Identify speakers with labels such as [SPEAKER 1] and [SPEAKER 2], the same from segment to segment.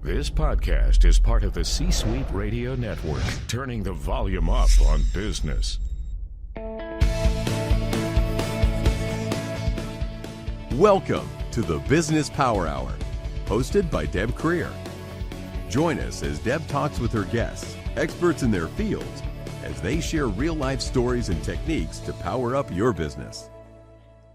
[SPEAKER 1] This podcast is part of the C-Suite Radio Network, turning the volume up on business.
[SPEAKER 2] Welcome to the Business Power Hour, hosted by Deb Creer. Join us as Deb talks with her guests, experts in their fields, as they share real-life stories and techniques to power up your business.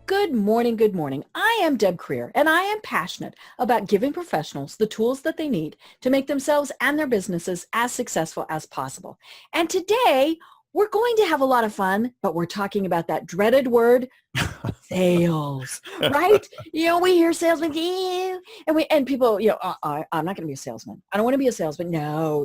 [SPEAKER 3] Good morning, good morning. I am Deb Creer, and I am passionate about giving professionals the tools that they need to make themselves and their businesses as successful as possible. And today, we're going to have a lot of fun, but we're talking about that dreaded word, sales, right? You know, we hear salesmen, and people, I'm not going to be a salesman. I don't want to be a salesman. No.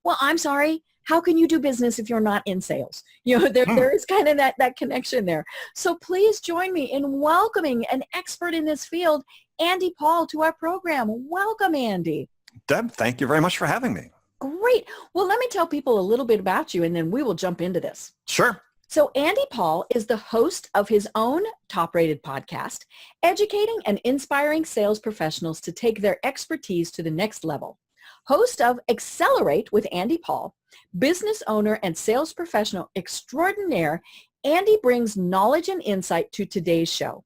[SPEAKER 3] Well, I'm sorry. How can you do business if you're not in sales? You know, there is kind of that connection there. So please join me in welcoming an expert in this field, Andy Paul, to our program. Welcome, Andy.
[SPEAKER 4] Deb, thank you very much for having me.
[SPEAKER 3] Great. Well, let me tell people a little bit about you, and then we will jump into this.
[SPEAKER 4] Sure.
[SPEAKER 3] So Andy Paul is the host of his own top-rated podcast, educating and inspiring sales professionals to take their expertise to the next level. Host of Accelerate with Andy Paul, business owner and sales professional extraordinaire, Andy brings knowledge and insight to today's show.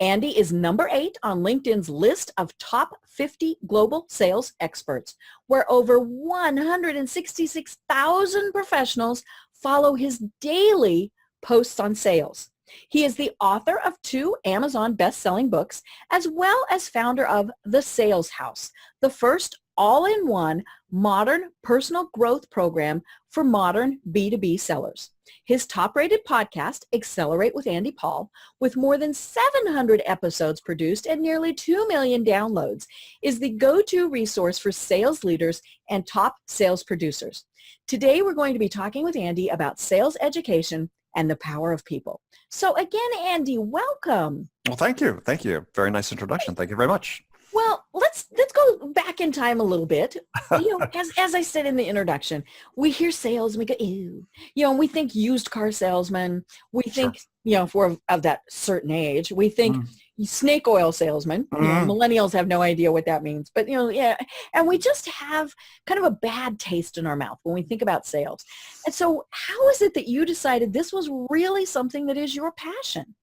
[SPEAKER 3] Andy is number 8 on LinkedIn's list of top 50 global sales experts, where over 166,000 professionals follow his daily posts on sales. He is the author of 2 Amazon best-selling books, as well as founder of The Sales House, the first all-in-one modern personal growth program for modern B2B sellers. His top-rated podcast, Accelerate with Andy Paul, with more than 700 episodes produced and nearly 2 million downloads, is the go-to resource for sales leaders and top sales producers. Today, we're going to be talking with Andy about sales education and the power of people. So again, Andy, welcome.
[SPEAKER 4] Well, thank you. Thank you. Very nice introduction. Thank you very much.
[SPEAKER 3] Well, let's go back in time a little bit. You know, as I said in the introduction, we hear sales and we go, ew. You know, and we think used car salesman. We think, you know, if we're of that certain age, we think snake oil salesman. You know, millennials have no idea what that means. But, you know, yeah. And we just have kind of a bad taste in our mouth when we think about sales. And so how is it that you decided this was really something that is your passion?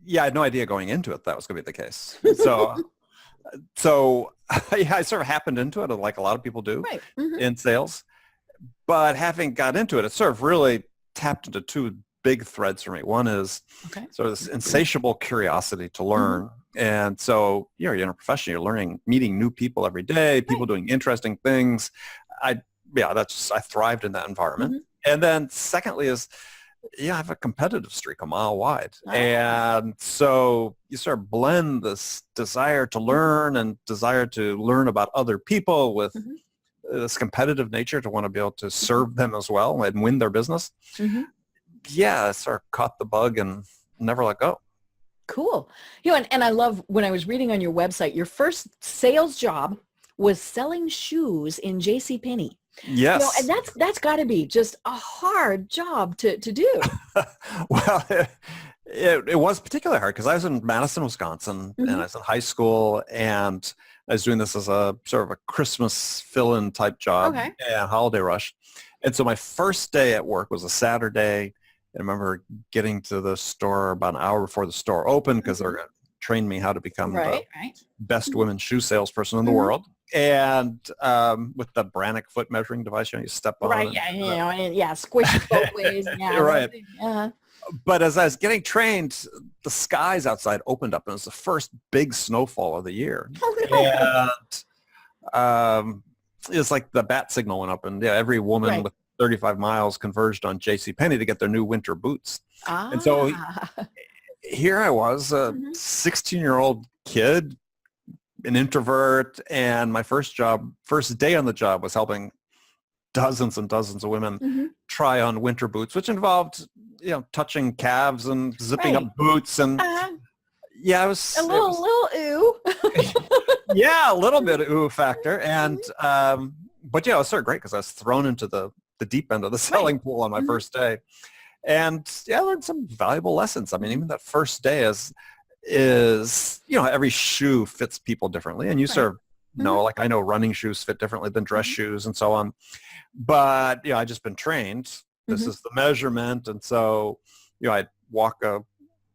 [SPEAKER 4] Yeah, I had no idea going into it that was going to be the case. So yeah, I sort of happened into it like a lot of people do in sales. But having got into it, it sort of really tapped into 2 big threads for me. One is sort of this insatiable curiosity to learn. And so, you know, you're in a profession, you're learning, meeting new people every day, people doing interesting things. I thrived in that environment. And then secondly is, I have a competitive streak a mile wide. And so you sort of blend this desire to learn and desire to learn about other people with this competitive nature to want to be able to serve them as well and win their business. Yeah, I sort of caught the bug and never let go.
[SPEAKER 3] Cool. You know, and I love when I was reading on your website, your first sales job was selling shoes in JCPenney.
[SPEAKER 4] Yes.
[SPEAKER 3] You know, and that's got to be just a hard job to do.
[SPEAKER 4] Well, it was particularly hard because I was in Madison, Wisconsin, and I was in high school, and I was doing this as a sort of a Christmas fill-in type job and holiday rush. And so my first day at work was a Saturday. I remember getting to the store about an hour before the store opened because they were going to train me how to become the best women's shoe salesperson in the world. And with the Brannock foot measuring device, you step on it.
[SPEAKER 3] Squish it both ways. Yeah,
[SPEAKER 4] right. But as I was getting trained, the skies outside opened up, and it was the first big snowfall of the year. Oh, no. And it's like the bat signal went up, and every woman with 35 miles converged on JCPenney to get their new winter boots. And so here I was, a 16-year-old kid, an introvert, and my first day on the job was helping dozens and dozens of women try on winter boots, which involved, touching calves and zipping up boots. And it was a little
[SPEAKER 3] ooh.
[SPEAKER 4] Yeah, a little bit of ooh factor. And, but it was sort of great because I was thrown into the deep end of the selling pool on my first day. And I learned some valuable lessons. I mean, even that first day is every shoe fits people differently, and you sort of No, like I know running shoes fit differently than dress shoes and so on. But, I just been trained. This is the measurement. And so, I'd walk a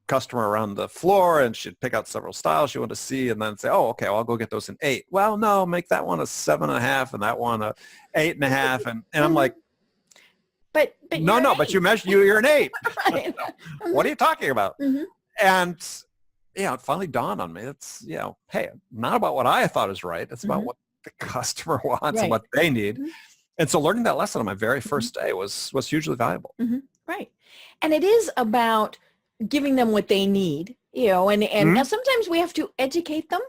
[SPEAKER 4] customer around the floor and she'd pick out several styles she wanted to see and then say, oh, okay, well, I'll go get those in 8. Well, no, make that one a 7.5 and that one a 8.5. And I'm like,
[SPEAKER 3] but
[SPEAKER 4] no, but you measure, you're an 8.
[SPEAKER 3] Right.
[SPEAKER 4] What are you talking about? And, it finally dawned on me. It's, hey, not about what I thought is right. It's about what the customer wants and what they need. And so learning that lesson on my very first day was hugely valuable.
[SPEAKER 3] Right. And it is about giving them what they need, and now sometimes we have to educate them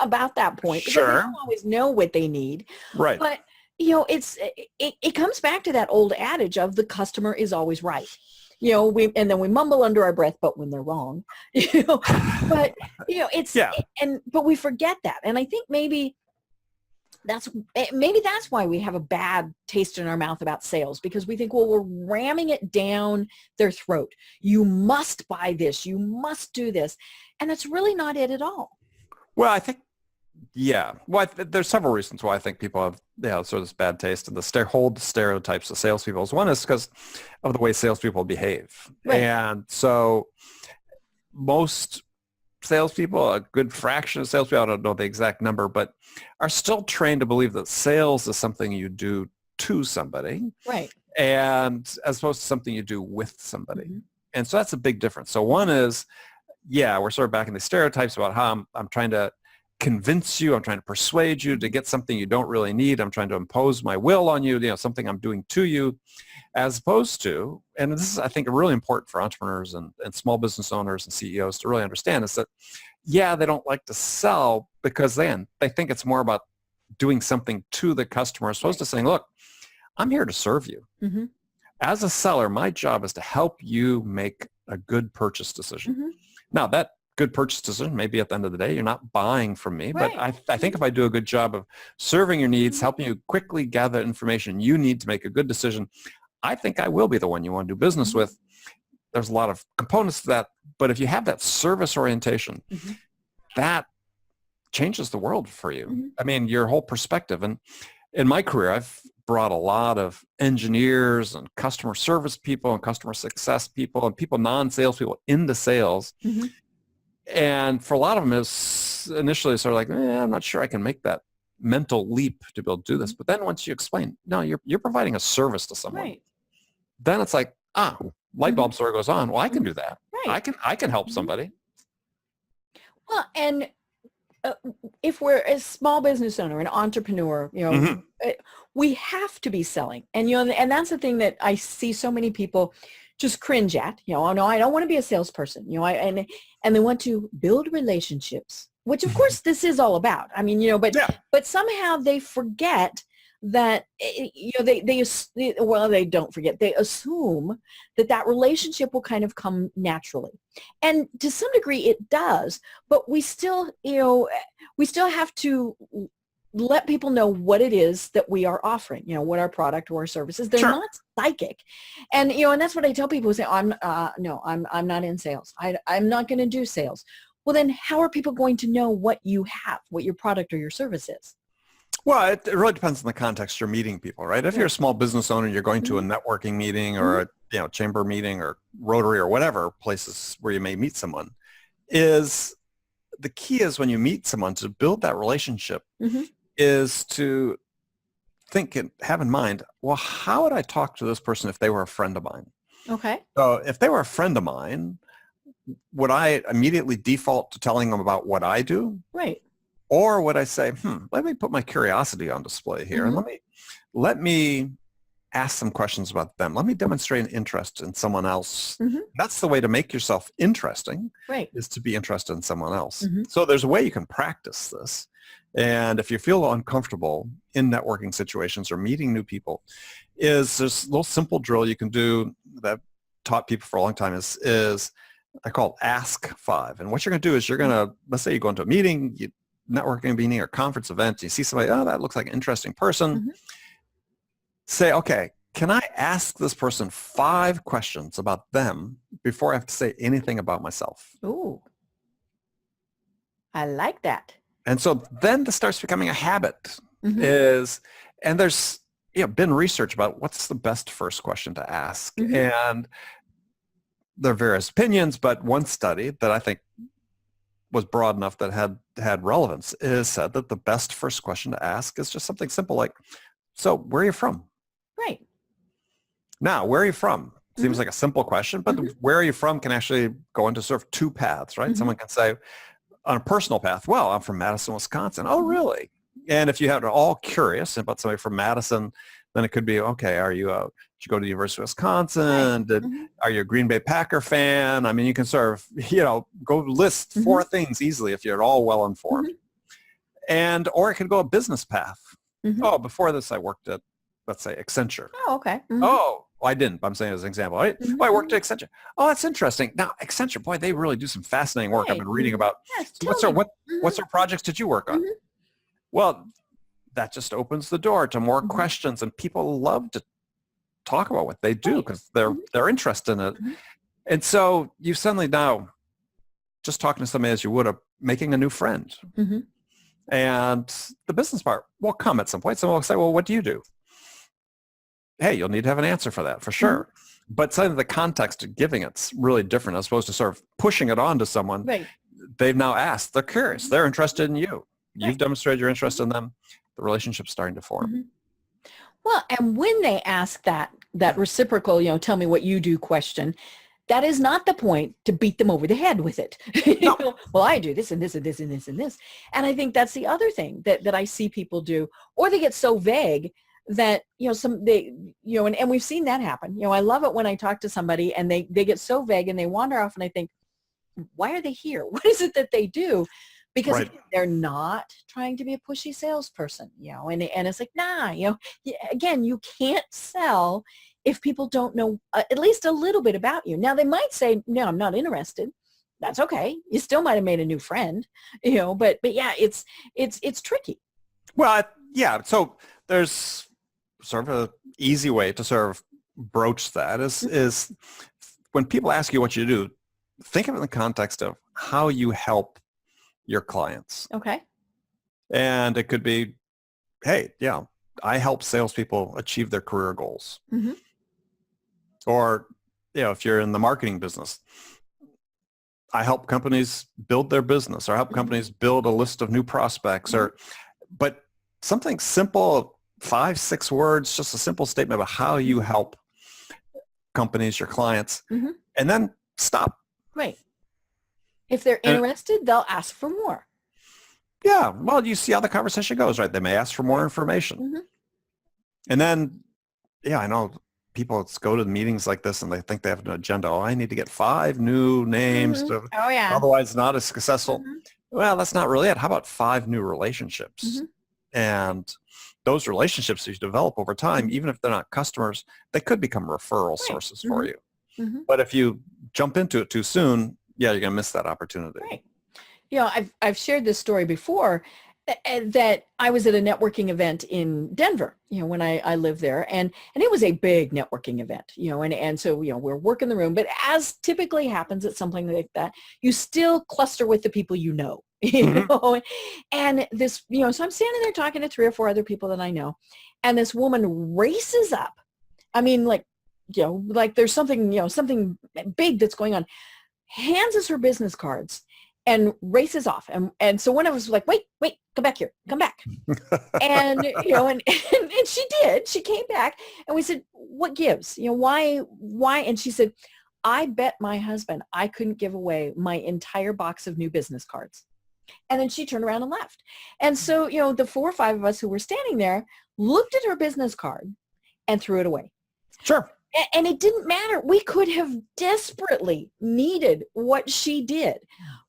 [SPEAKER 3] about that point because they don't always know what they need.
[SPEAKER 4] Right.
[SPEAKER 3] But, it comes back to that old adage of the customer is always right. And then we mumble under our breath, but when they're wrong, but, but we forget that. And I think maybe that's why we have a bad taste in our mouth about sales, because we think, well, we're ramming it down their throat. You must buy this. You must do this. And that's really not it at all.
[SPEAKER 4] Well, I think, there's several reasons why I think people have sort of this bad taste and hold stereotypes of salespeople. One is because of the way salespeople behave. Right. And so most salespeople, a good fraction of salespeople, I don't know the exact number, but are still trained to believe that sales is something you do to somebody.
[SPEAKER 3] Right.
[SPEAKER 4] And as opposed to something you do with somebody. And so that's a big difference. So one is, we're sort of back in the stereotypes about how I'm trying to convince you, I'm trying to persuade you to get something you don't really need. I'm trying to impose my will on you, something I'm doing to you, as opposed to, and this is, I think, really important for entrepreneurs and small business owners and CEOs to really understand, is that, they don't like to sell because then they think it's more about doing something to the customer as opposed to saying, look, I'm here to serve you. As a seller, my job is to help you make a good purchase decision. Now, that good purchase decision, maybe at the end of the day, you're not buying from me, but I think if I do a good job of serving your needs, helping you quickly gather information you need to make a good decision, I think I will be the one you want to do business with. There's a lot of components to that, but if you have that service orientation, that changes the world for you. I mean, your whole perspective. And in my career, I've brought a lot of engineers and customer service people and customer success people and people, non-sales people, into sales. And for a lot of them, is initially sort of like, I'm not sure I can make that mental leap to be able to do this. But then once you explain, no, you're providing a service to someone. Then it's like, light bulb sort of goes on. Well, I can do that. I can help somebody.
[SPEAKER 3] Well, and if we're a small business owner, an entrepreneur, we have to be selling. And, and that's the thing that I see so many people just cringe at, oh no, I don't want to be a salesperson, and they want to build relationships, which of course this is all about. I mean, but somehow they forget that, they don't forget, they assume that relationship will kind of come naturally. And to some degree it does, but we still have to let people know what it is that we are offering, what our product or our services. They're not psychic. And, and that's what I tell people, who say, I'm not in sales. I'm not going to do sales. Well, then how are people going to know what you have, what your product or your service is?
[SPEAKER 4] Well, it really depends on the context you're meeting people, right? If you're a small business owner, you're going to a networking meeting or a chamber meeting or Rotary or whatever places where you may meet someone, is the key is when you meet someone to build that relationship is to think and have in mind, well, how would I talk to this person if they were a friend of mine?
[SPEAKER 3] Okay.
[SPEAKER 4] So if they were a friend of mine, would I immediately default to telling them about what I do?
[SPEAKER 3] Right.
[SPEAKER 4] Or would I say, let me put my curiosity on display here and let me ask some questions about them. Let me demonstrate an interest in someone else. That's the way to make yourself interesting, is to be interested in someone else. So there's a way you can practice this. And if you feel uncomfortable in networking situations or meeting new people, is there's a little simple drill you can do that I've taught people for a long time is I call it Ask 5. And what you're going to do is you're going to, let's say you go into a meeting, networking meeting or conference event, you see somebody, that looks like an interesting person. Say, okay, can I ask this person 5 questions about them before I have to say anything about myself?
[SPEAKER 3] Ooh, I like that.
[SPEAKER 4] And so then this starts becoming a habit and there's been research about what's the best first question to ask. And there are various opinions, but one study that I think was broad enough that had relevance is said that the best first question to ask is just something simple like, so where are you from?
[SPEAKER 3] Right.
[SPEAKER 4] Now, where are you from? Seems like a simple question, but where are you from can actually go into sort of two paths, right? Someone can say on a personal path, well, I'm from Madison, Wisconsin. Oh, really? And if you have all curious about somebody from Madison, then it could be, okay, did you go to the University of Wisconsin? Are you a Green Bay Packer fan? I mean, you can sort of, go list 4 things easily if you're at all well-informed. Or it could go a business path. Oh, before this, I worked at, let's say, Accenture.
[SPEAKER 3] Oh, okay.
[SPEAKER 4] Oh, well, I didn't. I'm saying as an example. Right? Oh, I worked at Accenture. Oh, that's interesting. Now, Accenture, boy, they really do some fascinating work. I've been reading about.
[SPEAKER 3] Yes,
[SPEAKER 4] So what sort of projects did you work on? Well, that just opens the door to more questions, and people love to talk about what they do because they're interested in it. And so you suddenly now just talking to somebody as you would making a new friend. And the business part will come at some point. Someone will say, well, what do you do? Hey, you'll need to have an answer for that for sure. But suddenly the context of giving it's really different as opposed to sort of pushing it on to someone.
[SPEAKER 3] Right.
[SPEAKER 4] They've now asked. They're curious. They're interested in you. You've demonstrated your interest in them. The relationship's starting to form.
[SPEAKER 3] Well, and when they ask that reciprocal, tell me what you do question, that is not the point to beat them over the head with it.
[SPEAKER 4] No.
[SPEAKER 3] Well, I do this and this and this and this and this. And I think that's the other thing that I see people do, or they get so vague that, and we've seen that happen. I love it when I talk to somebody and they get so vague and they wander off and I think, why are they here? What is it that they do? Because they're not trying to be a pushy salesperson, and it's like, nah, again, you can't sell if people don't know at least a little bit about you. Now they might say, no, I'm not interested. That's okay. You still might have made a new friend, but yeah, it's tricky.
[SPEAKER 4] Well, yeah. So there's sort of an easy way to sort of broach that is when people ask you what you do, think of it in the context of how you help your clients.
[SPEAKER 3] Okay.
[SPEAKER 4] And it could be, hey, I help salespeople achieve their career goals. Or, if you're in the marketing business, I help companies build their business or help companies build a list of new prospects but something simple, 5-6 words, just a simple statement about how you help companies, your clients, and then stop.
[SPEAKER 3] Right. If they're interested, they'll ask for more.
[SPEAKER 4] Yeah. Well, you see how the conversation goes, right? They may ask for more information. And then, I know people go to meetings like this and they think they have an agenda. Oh, I need to get 5 new names. Otherwise not as successful. Well, that's not really it. How about 5 new relationships? And those relationships that you develop over time, even if they're not customers, they could become referral sources for you. But if you jump into it too soon, you're going to miss that opportunity.
[SPEAKER 3] Right. I've shared this story before that I was at a networking event in Denver, when I lived there, and it was a big networking event, and so, we're working the room, but as typically happens at something like that, you still cluster with the people you know, and this, so I'm standing there talking to 3 or 4 other people that I know, and this woman races up. I mean, like there's something, something big that's going on, hands us her business cards and races off. And so one of us was like, wait, come back here, come back. And, and she did, she came back and we said, what gives, why? And she said, I bet my husband I couldn't give away my entire box of new business cards. And then she turned around and left. And so, the 4 or 5 of us who were standing there looked at her business card and threw it away.
[SPEAKER 4] Sure.
[SPEAKER 3] And it didn't matter. We could have desperately needed what she did.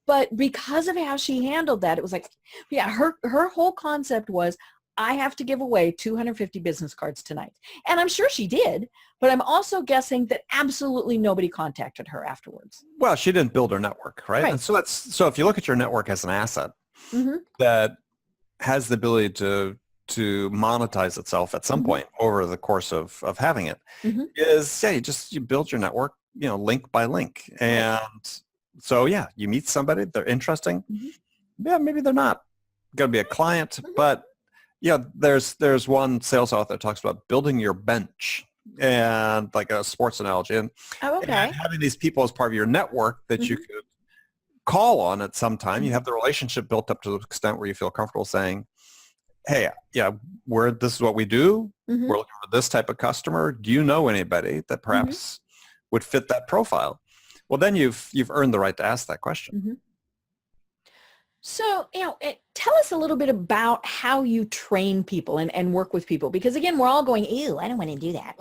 [SPEAKER 3] But because of how she handled that, it was like, her whole concept was, I have to give away 250 business cards tonight. And I'm sure she did, but I'm also guessing that absolutely nobody contacted her afterwards.
[SPEAKER 4] Well, she didn't build her network, right? And so if you look at your network as an asset that has the ability to monetize itself at some point over the course of having it, you build your network, link by link. And so, you meet somebody, they're interesting. Yeah, maybe they're not got to be a client. But yeah, there's one sales author that talks about building your bench, and like a sports analogy, and, and having these people as part of your network that you could call on at some time. You have the relationship built up to the extent where you feel comfortable saying, hey, yeah, this is what we do. We're looking for this type of customer. Do you know anybody that perhaps would fit that profile? Well, then you've earned the right to ask that question.
[SPEAKER 3] So, tell us a little bit about how you train people and work with people, because again, we're all going, ew, I don't want to do that.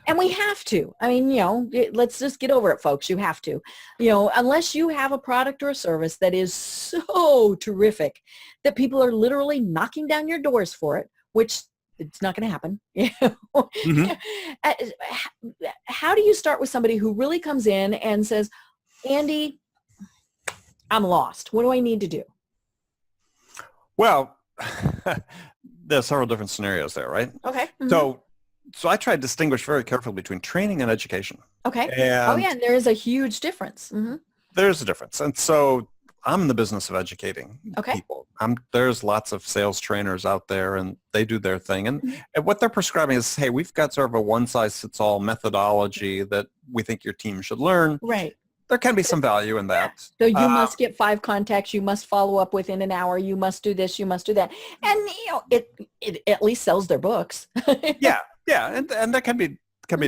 [SPEAKER 3] And we have to. I mean, let's just get over it, folks. You have to, unless you have a product or a service that is so terrific that people are literally knocking down your doors for it, which it's not going to happen. How do you start with somebody who really comes in and says, Andy, I'm lost. What do I need to do?
[SPEAKER 4] Well, there's several different scenarios there, right?
[SPEAKER 3] Okay.
[SPEAKER 4] So I try to distinguish very carefully between training and education.
[SPEAKER 3] Okay. And there is a huge difference.
[SPEAKER 4] There's a difference. And so I'm in the business of educating people. There's lots of sales trainers out there, and they do their thing. And what they're prescribing is, hey, we've got sort of a one-size-fits-all methodology that we think your team should learn.
[SPEAKER 3] Right.
[SPEAKER 4] There can be some value in that.
[SPEAKER 3] So you must get 5 contacts. You must follow up within an hour. You must do this. You must do that. And it at least sells their books.
[SPEAKER 4] Yeah, and there can be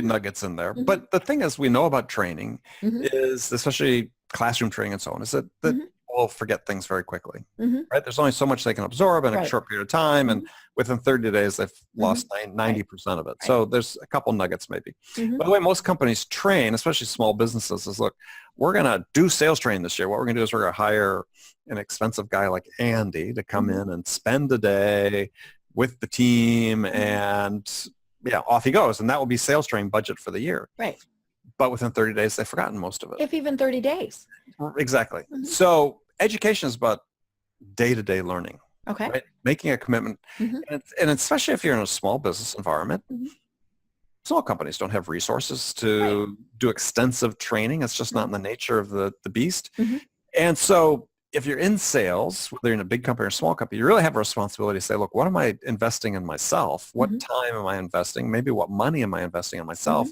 [SPEAKER 4] nuggets in there. But the thing is, we know about training is, especially classroom training and so on, is that people forget things very quickly. Right? There's only so much they can absorb in a short period of time, and within 30 days they've lost 90% of it. So there's a couple nuggets maybe. By the way, most companies train, especially small businesses, is, look, we're going to do sales training this year. What we're going to do is we're going to hire an expensive guy like Andy to come in and spend a day with the team, and off he goes. And that will be sales training budget for the year.
[SPEAKER 3] Right.
[SPEAKER 4] But within 30 days, they've forgotten most of it.
[SPEAKER 3] If even 30 days.
[SPEAKER 4] Exactly. So education is about day-to-day learning.
[SPEAKER 3] Okay.
[SPEAKER 4] Right? Making a commitment. And especially if you're in a small business environment, small companies don't have resources to do extensive training. It's just not in the nature of the beast. And so if you're in sales, whether you're in a big company or a small company, you really have a responsibility to say, look, what am I investing in myself? What time am I investing? Maybe what money am I investing in myself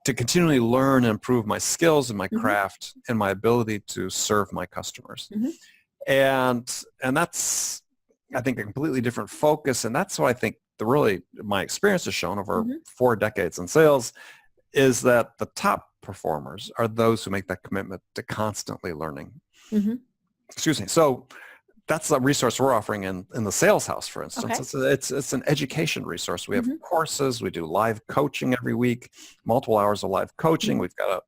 [SPEAKER 4] to continually learn and improve my skills and my craft and my ability to serve my customers. And that's, I think, a completely different focus. And that's what I think my experience has shown over 4 decades in sales is that the top performers are those who make that commitment to constantly learning. Excuse me. So that's a resource we're offering in the Sales House, for instance. It's an education resource. We have courses. We do live coaching every week, multiple hours of live coaching. We've got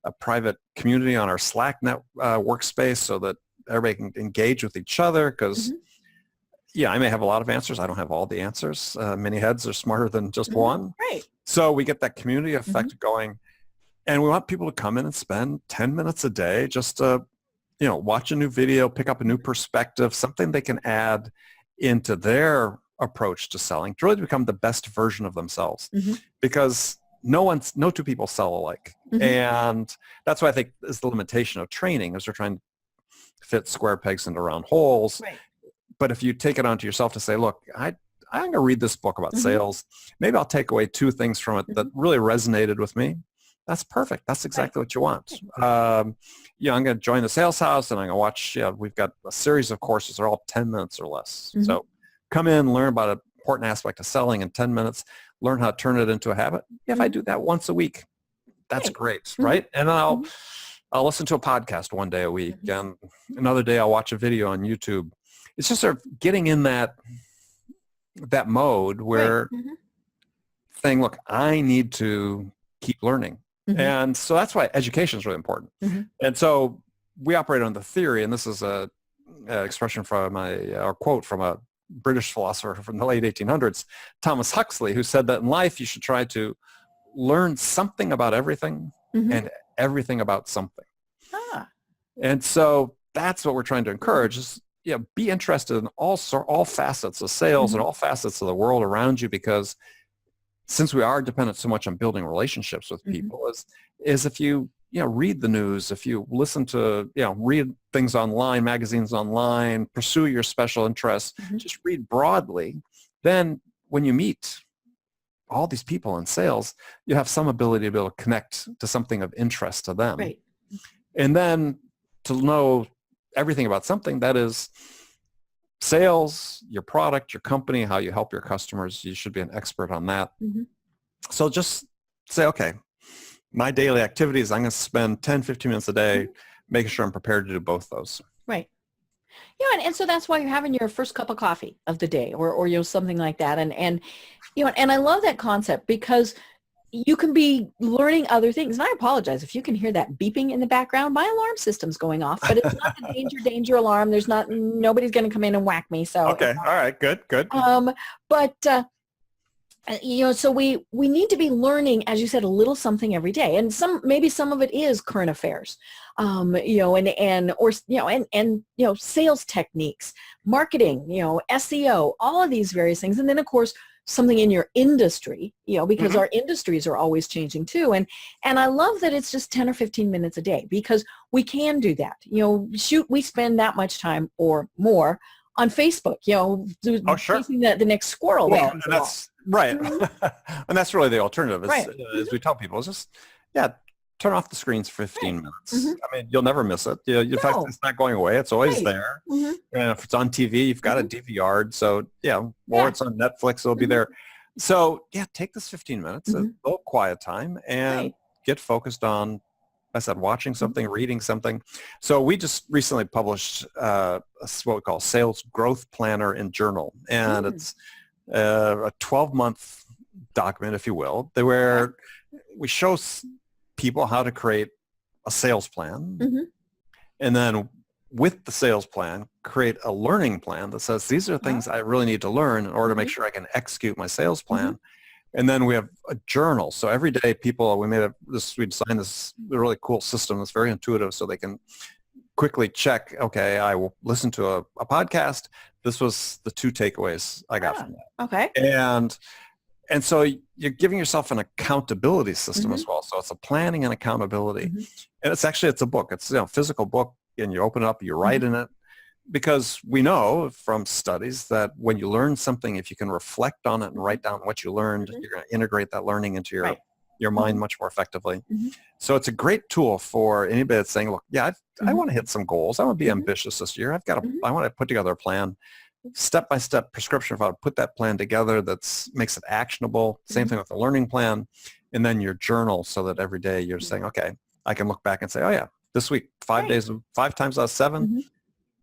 [SPEAKER 4] a private community on our Slack workspace so that everybody can engage with each other, because I may have a lot of answers. I don't have all the answers. Many heads are smarter than just one.
[SPEAKER 3] Right.
[SPEAKER 4] So we get that community effect going, and we want people to come in and spend 10 minutes a day just to watch a new video, pick up a new perspective, something they can add into their approach to selling to really become the best version of themselves. Because no 2 people sell alike. And that's what I think is the limitation of training, is they're trying to fit square pegs into round holes.
[SPEAKER 3] Right.
[SPEAKER 4] But if you take it onto yourself to say, look, I'm going to read this book about sales. Maybe I'll take away 2 things from it that really resonated with me. That's perfect. That's exactly what you want. I'm going to join the Sales House, and I'm going to watch, we've got a series of courses. They're all 10 minutes or less. So come in, learn about an important aspect of selling in 10 minutes, learn how to turn it into a habit. If I do that once a week, that's great, right? And then I'll listen to a podcast one day a week, and another day I'll watch a video on YouTube. It's just sort of getting in that mode where saying, look, I need to keep learning. And so that's why education is really important. And so we operate on the theory, and this is a expression from a quote from a British philosopher from the late 1800s, Thomas Huxley, who said that in life you should try to learn something about everything and everything about something. And so that's what we're trying to encourage is, be interested in all facets of sales and all facets of the world around you, because since we are dependent so much on building relationships with people, is if you read the news, if you listen to, read things online, magazines online, pursue your special interests, just read broadly, then when you meet all these people in sales, you have some ability to be able to connect to something of interest to them.
[SPEAKER 3] Right.
[SPEAKER 4] And then to know everything about something that is sales, your product, your company, how you help your customers, you should be an expert on that. So just say, okay, my daily activities, I'm going to spend 10, 15 minutes a day making sure I'm prepared to do both those.
[SPEAKER 3] Right. Yeah, and so that's why you're having your first cup of coffee of the day or something like that. And and I love that concept because you can be learning other things. And I apologize if you can hear that beeping in the background. My alarm system's going off, but it's not the danger alarm. Nobody's going to come in and whack me. So
[SPEAKER 4] okay, all right, good.
[SPEAKER 3] So we need to be learning, as you said, a little something every day, and maybe some of it is current affairs, sales techniques, marketing, SEO, all of these various things, and then of course something in your industry, because our industries are always changing too, and I love that it's just 10 or 15 minutes a day because we can do that. We spend that much time or more on Facebook, chasing the next squirrel.
[SPEAKER 4] Well, and that's right. And that's really the alternative as we tell people, is just, turn off the screens for 15 minutes. I mean, you'll never miss it. In fact, it's not going away. It's always there. And if it's on TV, you've got a DVR. So, or it's on Netflix, it'll be there. So, take this 15 minutes, a little quiet time, and get focused on, I said, watching something, reading something. So we just recently published what we call Sales Growth Planner and Journal. And it's a 12-month document, if you will, where we show people how to create a sales plan. And then with the sales plan, create a learning plan that says, these are things I really need to learn in order to make sure I can execute my sales plan. And then we have a journal. So every day we designed this really cool system that's very intuitive so they can quickly check, okay, I will listen to a podcast. This was the 2 takeaways I got from that.
[SPEAKER 3] Okay.
[SPEAKER 4] And so you're giving yourself an accountability system as well. So it's a planning and accountability. And it's a book. It's a physical book, and you open it up, you write in it. Because we know from studies that when you learn something, if you can reflect on it and write down what you learned, you're going to integrate that learning into your mind much more effectively. So it's a great tool for anybody that's saying, look, I want to hit some goals. I want to be ambitious this year. I want to put together a plan, step-by-step prescription of how to put that plan together that makes it actionable. Same thing with the learning plan. And then your journal so that every day you're saying, okay, I can look back and say, this week, 5 times out of 7,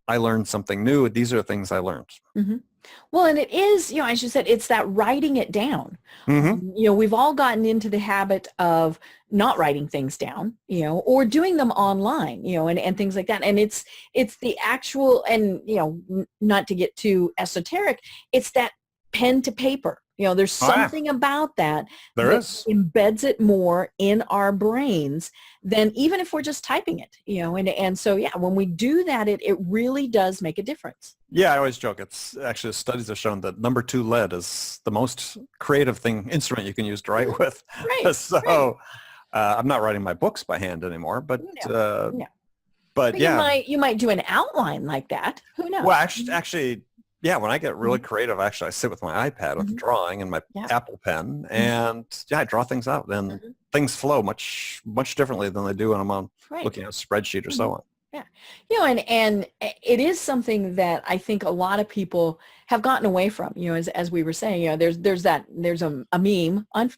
[SPEAKER 4] I learned something new. These are the things I learned.
[SPEAKER 3] Well, and it is, as you said, it's that writing it down. We've all gotten into the habit of not writing things down, or doing them online, and things like that. And it's the actual, and, not to get too esoteric, it's that pen to paper. There's something about that embeds it more in our brains than even if we're just typing it, and so, when we do that, it really does make a difference.
[SPEAKER 4] I always joke. It's actually, studies have shown that number 2 lead is the most creative instrument you can use to write with. So I'm not writing my books by hand anymore, but
[SPEAKER 3] you might do an outline like that. Who knows?
[SPEAKER 4] Well, actually, when I get really creative, I sit with my iPad with the drawing and my Apple Pen, and I draw things out, and things flow much, much differently than they do when I'm on looking at a spreadsheet or so on.
[SPEAKER 3] And it is something that I think a lot of people have gotten away from, as we were saying, there's a meme on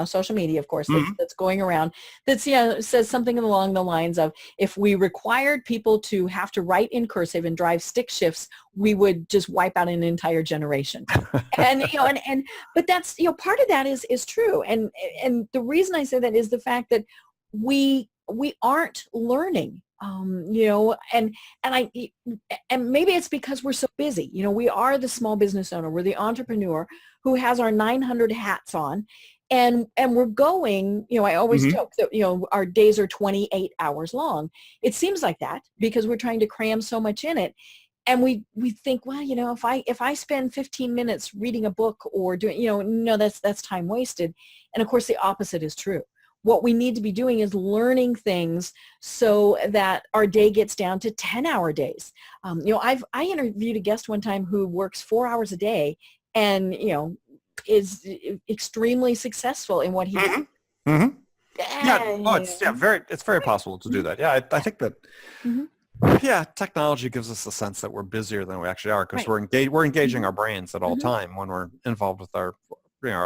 [SPEAKER 3] social media, of course, that's going around that says something along the lines of, if we required people to have to write in cursive and drive stick shifts, we would just wipe out an entire generation. And but that's, part of that is true. And the reason I say that is the fact that we aren't learning. And maybe it's because we're so busy. We are the small business owner. We're the entrepreneur who has our 900 hats on, and we're going, I always joke that, our days are 28 hours long. It seems like that because we're trying to cram so much in it. And we think, well, if I spend 15 minutes reading a book or doing, no, that's time wasted. And of course the opposite is true. What we need to be doing is learning things so that our day gets down to 10-hour days. I interviewed a guest one time who works 4 hours a day and, is extremely successful in what he does.
[SPEAKER 4] Mm-hmm. It's very possible to do that. Yeah, I think that. Mm-hmm. Yeah, technology gives us a sense that we're busier than we actually are because we're engaging our brains at all time when we're involved with our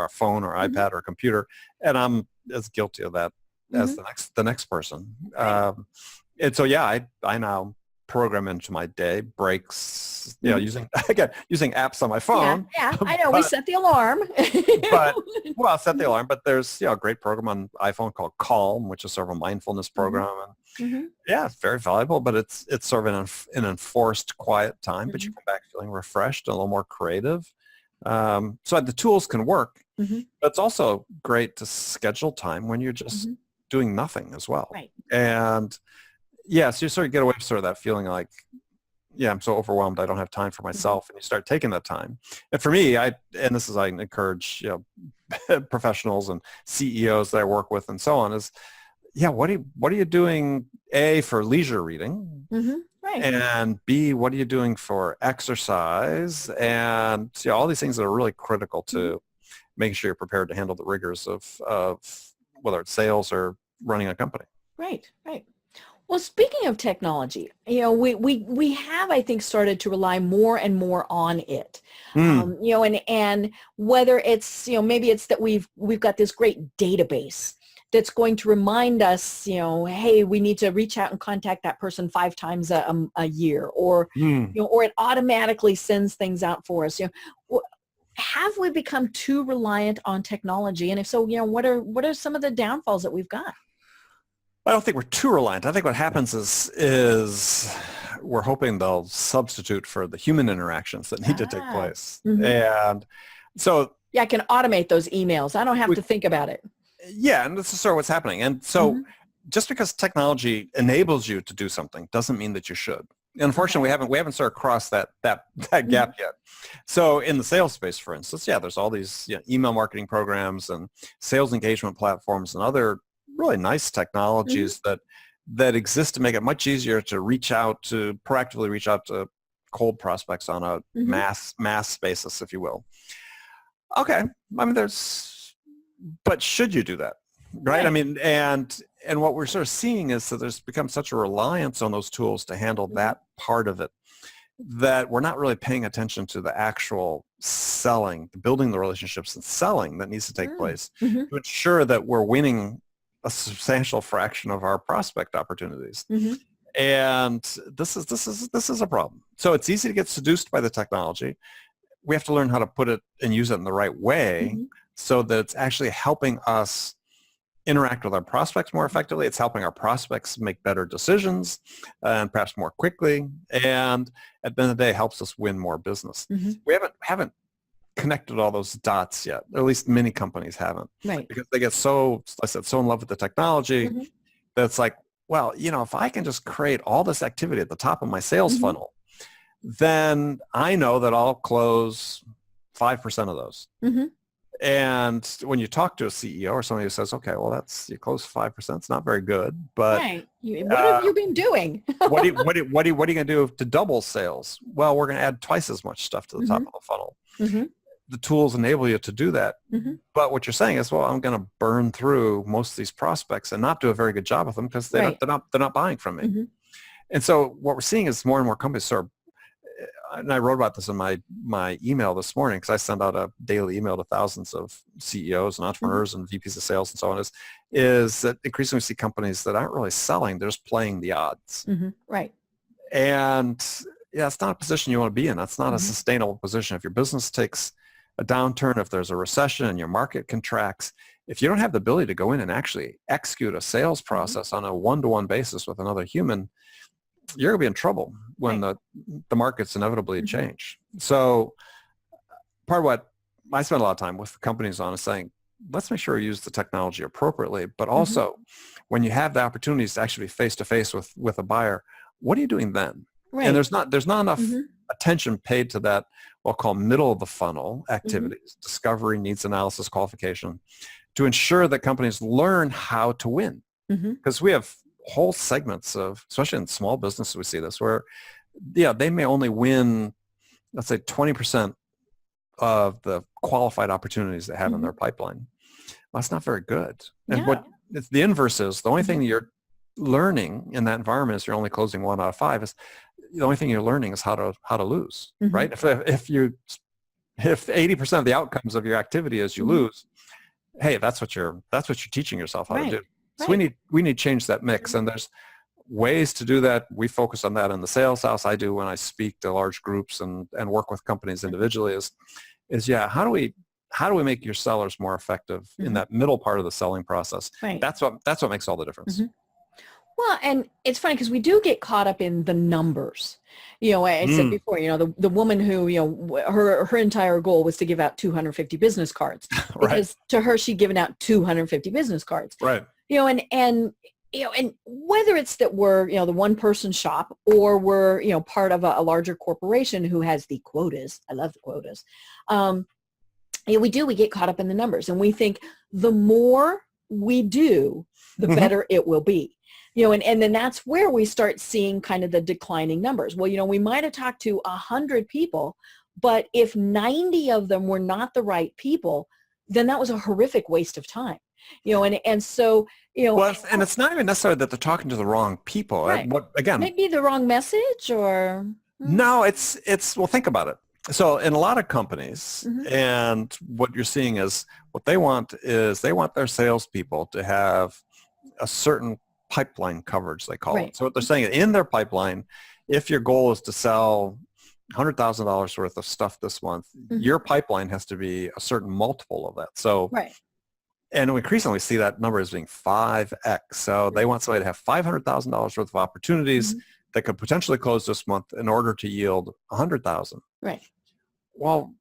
[SPEAKER 4] phone or iPad or computer, and I'm as guilty of that as the next person. And so I now program into my day breaks, using apps on my phone.
[SPEAKER 3] Yeah, I know. We set the alarm.
[SPEAKER 4] Set the alarm. But there's a great program on iPhone called Calm, which is sort of a mindfulness program. And it's very valuable, but it's sort of an enforced quiet time. But you come back feeling refreshed and a little more creative. So the tools can work, but it's also great to schedule time when you're just doing nothing as well. Right. And so you sort of get away from sort of that feeling like, I'm so overwhelmed, I don't have time for myself. And you start taking that time. And for me, I encourage, professionals and CEOs that I work with and so on is, what are you doing, A, for leisure reading? Right. And B, what are you doing for exercise? And all these things that are really critical to making sure you're prepared to handle the rigors of whether it's sales or running a company.
[SPEAKER 3] Right. Well, speaking of technology, we have, I think, started to rely more and more on it. And whether it's, maybe it's that we've got this great database that's going to remind us, hey, we need to reach out and contact that person 5 times a year, or or it automatically sends things out for us. Have we become too reliant on technology? And if so, what are some of the downfalls that we've got?
[SPEAKER 4] I don't think we're too reliant. I think what happens is we're hoping they'll substitute for the human interactions that need to take place. And so
[SPEAKER 3] I can automate those emails. I don't have to think about it.
[SPEAKER 4] Yeah, and this is sort of what's happening. And so just because technology enables you to do something doesn't mean that you should. And unfortunately, we haven't sort of crossed that gap yet. So in the sales space, for instance, there's all these email marketing programs and sales engagement platforms and other really nice technologies that exist to make it much easier to proactively reach out to cold prospects on a mass basis, if you will. Okay, I mean, but should you do that, right? I mean, and what we're sort of seeing is that there's become such a reliance on those tools to handle that part of it that we're not really paying attention to the actual selling, building the relationships and selling that needs to take place to ensure that we're winning a substantial fraction of our prospect opportunities. And this is a problem. So it's easy to get seduced by the technology. We have to learn how to put it and use it in the right way so that it's actually helping us interact with our prospects more effectively. It's helping our prospects make better decisions and perhaps more quickly. And at the end of the day, helps us win more business. We haven't connected all those dots yet, or at least many companies haven't, because they get so in love with the technology that it's like, well, if I can just create all this activity at the top of my sales funnel, then I know that I'll close 5% of those. And when you talk to a CEO or somebody who says, okay, well, you close 5%, it's not very good, but
[SPEAKER 3] what have you been doing?
[SPEAKER 4] what are you going to do to double sales? Well, we're going to add twice as much stuff to the top of the funnel. The tools enable you to do that. But what you're saying is, well, I'm going to burn through most of these prospects and not do a very good job with them because they're not buying from me. And so what we're seeing is more and more companies sort of, and I wrote about this in my email this morning because I send out a daily email to thousands of CEOs and entrepreneurs and VPs of sales and so on, is that increasingly we see companies that aren't really selling, they're just playing the odds.
[SPEAKER 3] Right.
[SPEAKER 4] And it's not a position you want to be in. That's not a sustainable position. If your business takes a downturn, if there's a recession and your market contracts, if you don't have the ability to go in and actually execute a sales process on a one-to-one basis with another human, you're going to be in trouble when the markets inevitably change. So part of what I spend a lot of time with companies on is saying, let's make sure we use the technology appropriately, but also when you have the opportunities to actually be face-to-face with a buyer, what are you doing then? And there's not enough attention paid to that, what I'll call middle of the funnel activities, discovery, needs analysis, qualification, to ensure that companies learn how to win.
[SPEAKER 3] Mm-hmm.
[SPEAKER 4] Because we have whole segments of, especially in small businesses, we see this where, yeah, they may only win, let's say 20% of the qualified opportunities they have in their pipeline. Well, that's not very good. And what it's the inverse is, the only thing you're learning in that environment is you're only closing 1 out of 5. Is the only thing you're learning is how to lose, right? If 80% of the outcomes of your activity is you lose, hey, that's what you're teaching yourself how to do. So we need to change that mix, and there's ways to do that. We focus on that in the sales house. I do when I speak to large groups and work with companies individually. How do we make your sellers more effective in that middle part of the selling process? Right. That's what makes all the difference.
[SPEAKER 3] Well, and it's funny because we do get caught up in the numbers. I said before, the woman who, her entire goal was to give out 250 business cards because to her, she'd given out 250 business cards.
[SPEAKER 4] Right.
[SPEAKER 3] And whether it's that we're, the one person shop or we're, part of a larger corporation who has the quotas. I love the quotas. We get caught up in the numbers, and we think the more we do, the better it will be. And then that's where we start seeing kind of the declining numbers. Well, we might have talked to 100 people, but if 90 of them were not the right people, then that was a horrific waste of time. And so,
[SPEAKER 4] well, and it's not even necessarily that they're talking to the wrong people.
[SPEAKER 3] Right.
[SPEAKER 4] Again,
[SPEAKER 3] maybe the wrong message or.
[SPEAKER 4] No, it's, well, think about it. So in a lot of companies, and what you're seeing is what they want is they want their salespeople to have a certain pipeline coverage, they call it. So what they're saying in their pipeline, if your goal is to sell $100,000 worth of stuff this month, your pipeline has to be a certain multiple of that. So, and we increasingly see that number as being 5x. So they want somebody to have $500,000 worth of opportunities that could potentially close this month in order to yield 100,000.
[SPEAKER 3] Right.
[SPEAKER 4] Well,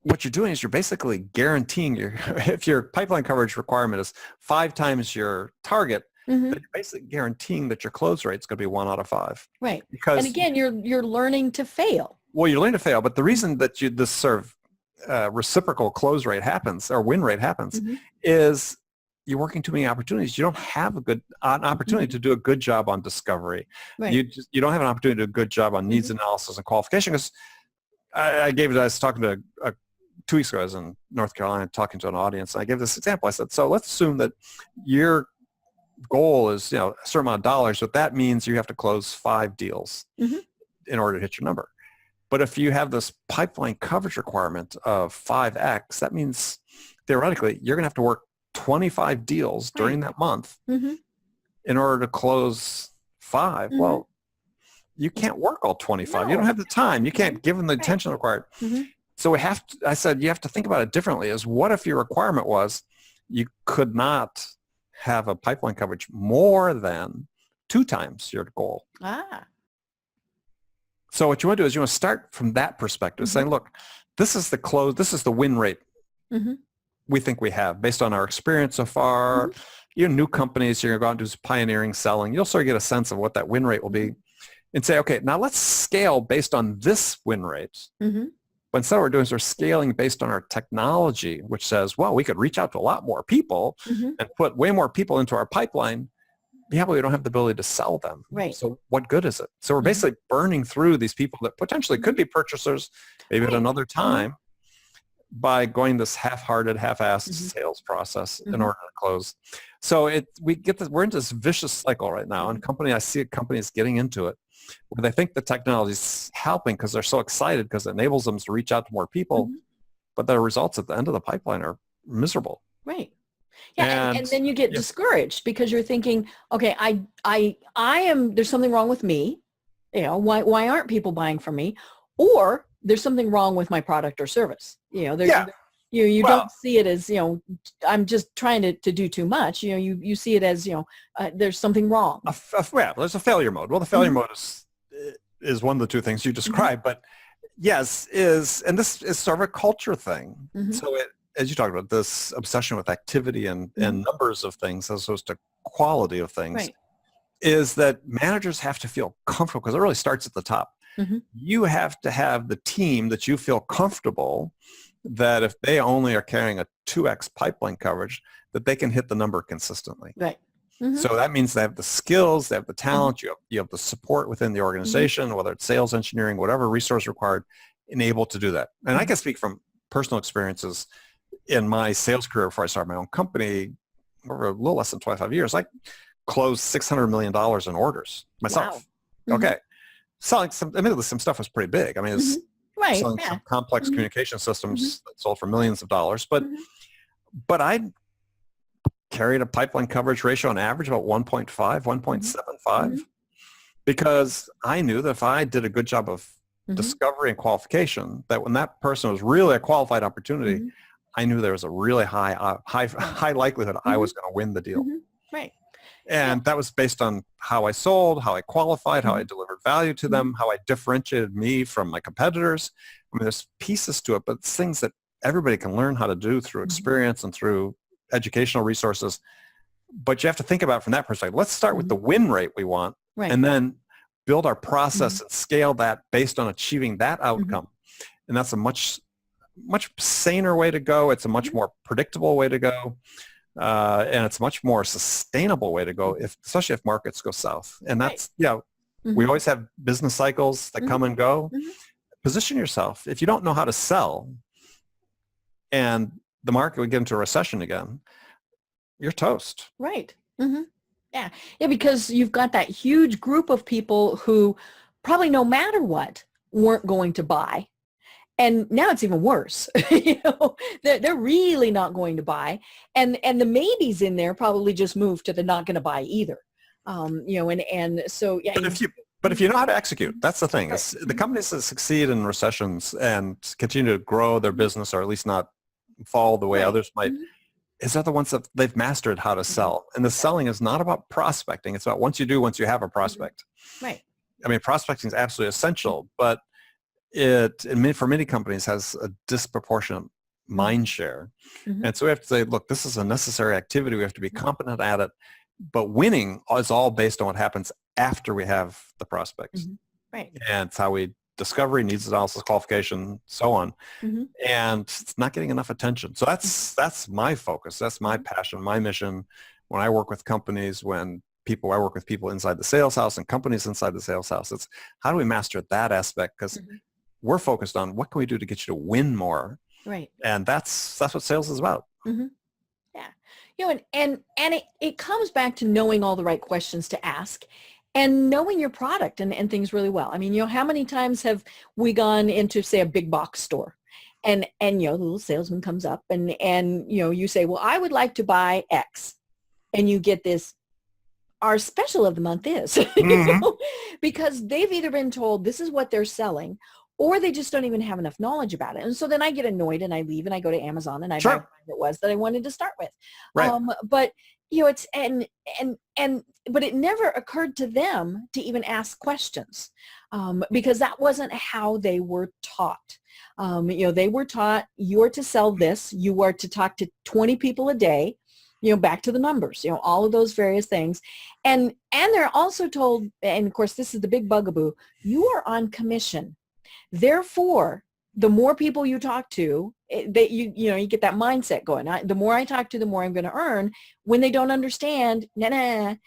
[SPEAKER 4] what you're doing is you're basically guaranteeing if your pipeline coverage requirement is 5 times your target, then you're basically guaranteeing that your close rate is going to be 1 out of 5.
[SPEAKER 3] Right.
[SPEAKER 4] Because,
[SPEAKER 3] and again, you're learning to fail.
[SPEAKER 4] Well, you're learning to fail, but the reason that this sort of reciprocal close rate happens or win rate happens is you're working too many opportunities. You don't have an opportunity to do a good job on discovery. Right. You don't have an opportunity to do a good job on needs analysis and qualification. Because I was talking to 2 weeks ago, I was in North Carolina talking to an audience. And I gave this example. I said, so let's assume that your goal is a certain amount of dollars, but that means you have to close 5 deals in order to hit your number. But if you have this pipeline coverage requirement of 5x, that means theoretically you're going to have to work 25 deals during that month in order to close 5. Well, you can't work all 25. No. You don't have the time. You can't give them the attention required. So I said, you have to think about it differently. Is what if your requirement was you could not have a pipeline coverage more than 2 times your goal? So what you want to do is you want to start from that perspective, saying, look, this is the win rate we think we have based on our experience so far. You're new companies, you're going to go out and do some pioneering selling. You'll sort of get a sense of what that win rate will be and say, okay, now let's scale based on this win rate. But instead what we're doing is we're scaling based on our technology, which says, well, we could reach out to a lot more people and put way more people into our pipeline. Yeah, but we don't have the ability to sell them.
[SPEAKER 3] Right.
[SPEAKER 4] So what good is it? So we're basically burning through these people that potentially could be purchasers maybe at another time by going this half-hearted, half-assed sales process in order to close. So we're into this vicious cycle right now. And I see companies getting into it where they think the technology is helping because they're so excited because it enables them to reach out to more people, but the results at the end of the pipeline are miserable.
[SPEAKER 3] Right. Yeah, and then you get discouraged because you're thinking, okay, I am, there's something wrong with me. Why aren't people buying from me? Or there's something wrong with my product or service. You don't see it as, I'm just trying to do too much. You see it as, there's something wrong.
[SPEAKER 4] There's a failure mode. Well, the failure mode is one of the 2 things you described, but and this is sort of a culture thing. So as you talked about, this obsession with activity and numbers of things as opposed to quality of things is that managers have to feel comfortable because it really starts at the top. You have to have the team that you feel comfortable that if they only are carrying a 2x pipeline coverage, that they can hit the number consistently.
[SPEAKER 3] Right.
[SPEAKER 4] So that means they have the skills, they have the talent, you have the support within the organization, whether it's sales, engineering, whatever resource required, and able to do that. And I can speak from personal experiences in my sales career before I started my own company over a little less than 25 years. I closed $600 million in orders myself. Wow. Okay. Selling admittedly, some stuff was pretty big. I mean, it's selling some complex communication systems that sold for millions of dollars. But I carried a pipeline coverage ratio on average about 1.5, 1.75, because I knew that if I did a good job of discovery and qualification, that when that person was really a qualified opportunity, I knew there was a really high likelihood I was going to win the deal.
[SPEAKER 3] Right.
[SPEAKER 4] And that was based on how I sold, how I qualified, how I delivered value to them, how I differentiated me from my competitors. I mean, there's pieces to it, but it's things that everybody can learn how to do through experience and through educational resources. But you have to think about it from that perspective. Let's start with the win rate we want, and then build our process and scale that based on achieving that outcome. And that's a much saner way to go. It's a much more predictable way to go. And it's a much more sustainable way to go, especially if markets go south. And that's, we always have business cycles that come and go. Position yourself. If you don't know how to sell and the market would get into a recession again, you're toast.
[SPEAKER 3] Right. Yeah, because you've got that huge group of people who probably no matter what weren't going to buy. And now it's even worse. They're really not going to buy. And the maybes in there probably just moved to the not going to buy either. And so, yeah.
[SPEAKER 4] But if you know how to execute, that's the thing. It's the companies that succeed in recessions and continue to grow their business, or at least not fall the way others might, is that the ones that they've mastered how to sell. And the selling is not about prospecting. It's about once you have a prospect.
[SPEAKER 3] Right.
[SPEAKER 4] I mean, prospecting is absolutely essential, but for many companies has a disproportionate mind share. And so we have to say, look, this is a necessary activity. We have to be competent at it. But winning is all based on what happens after we have the prospects.
[SPEAKER 3] Right.
[SPEAKER 4] And it's how we discovery, needs analysis, qualification, so on. And it's not getting enough attention. So that's my focus. That's my passion, my mission. When I work with companies, I work with people inside the sales house and companies inside the sales house. It's how do we master that aspect? Because we're focused on what can we do to get you to win more.
[SPEAKER 3] Right.
[SPEAKER 4] And that's what sales is about.
[SPEAKER 3] Yeah. And it comes back to knowing all the right questions to ask and knowing your product and things really well. I mean, how many times have we gone into, say, a big box store and the little salesman comes up and you say, well, I would like to buy X, and you get this, our special of the month is, because they've either been told this is what they're selling, or they just don't even have enough knowledge about it. And so then I get annoyed and I leave and I go to Amazon and I buy whatever it was that I wanted to start with.
[SPEAKER 4] Right.
[SPEAKER 3] But it's, but it never occurred to them to even ask questions, because that wasn't how they were taught. They were taught, you are to sell this, you are to talk to 20 people a day, back to the numbers, all of those various things. And they're also told, and of course, this is the big bugaboo, you are on commission. Therefore, the more people you talk to, you get that mindset going. The more I talk to, the more I'm going to earn. When they don't understand, they're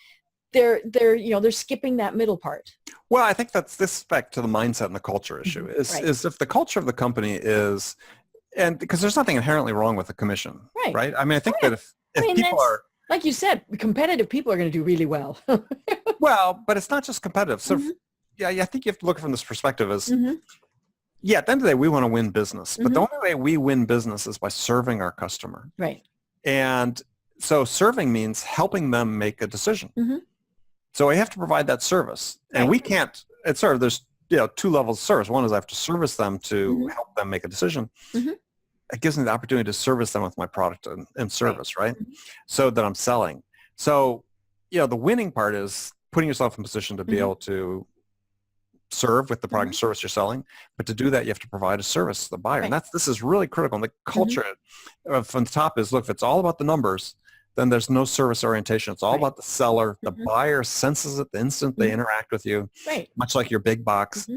[SPEAKER 3] skipping that middle part.
[SPEAKER 4] Well, I think this back to the mindset and the culture issue is if the culture of the company is, and because there's nothing inherently wrong with a commission, right? I mean, I think that if people are,
[SPEAKER 3] like you said, competitive people are going to do really well.
[SPEAKER 4] Well, but it's not just competitive. So I think you have to look from this perspective as, at the end of the day, we want to win business. But the only way we win business is by serving our customer.
[SPEAKER 3] Right.
[SPEAKER 4] And so serving means helping them make a decision. So we have to provide that service. And we can't, there's two levels of service. One is I have to service them to help them make a decision. It gives me the opportunity to service them with my product and service, right? So that I'm selling. So, the winning part is putting yourself in a position to be able to serve with the product and service you're selling. But to do that, you have to provide a service to the buyer. And this is really critical. And the culture from the top is, look, if it's all about the numbers, then there's no service orientation. It's all about the seller. The buyer senses it the instant they interact with you, much like your big box.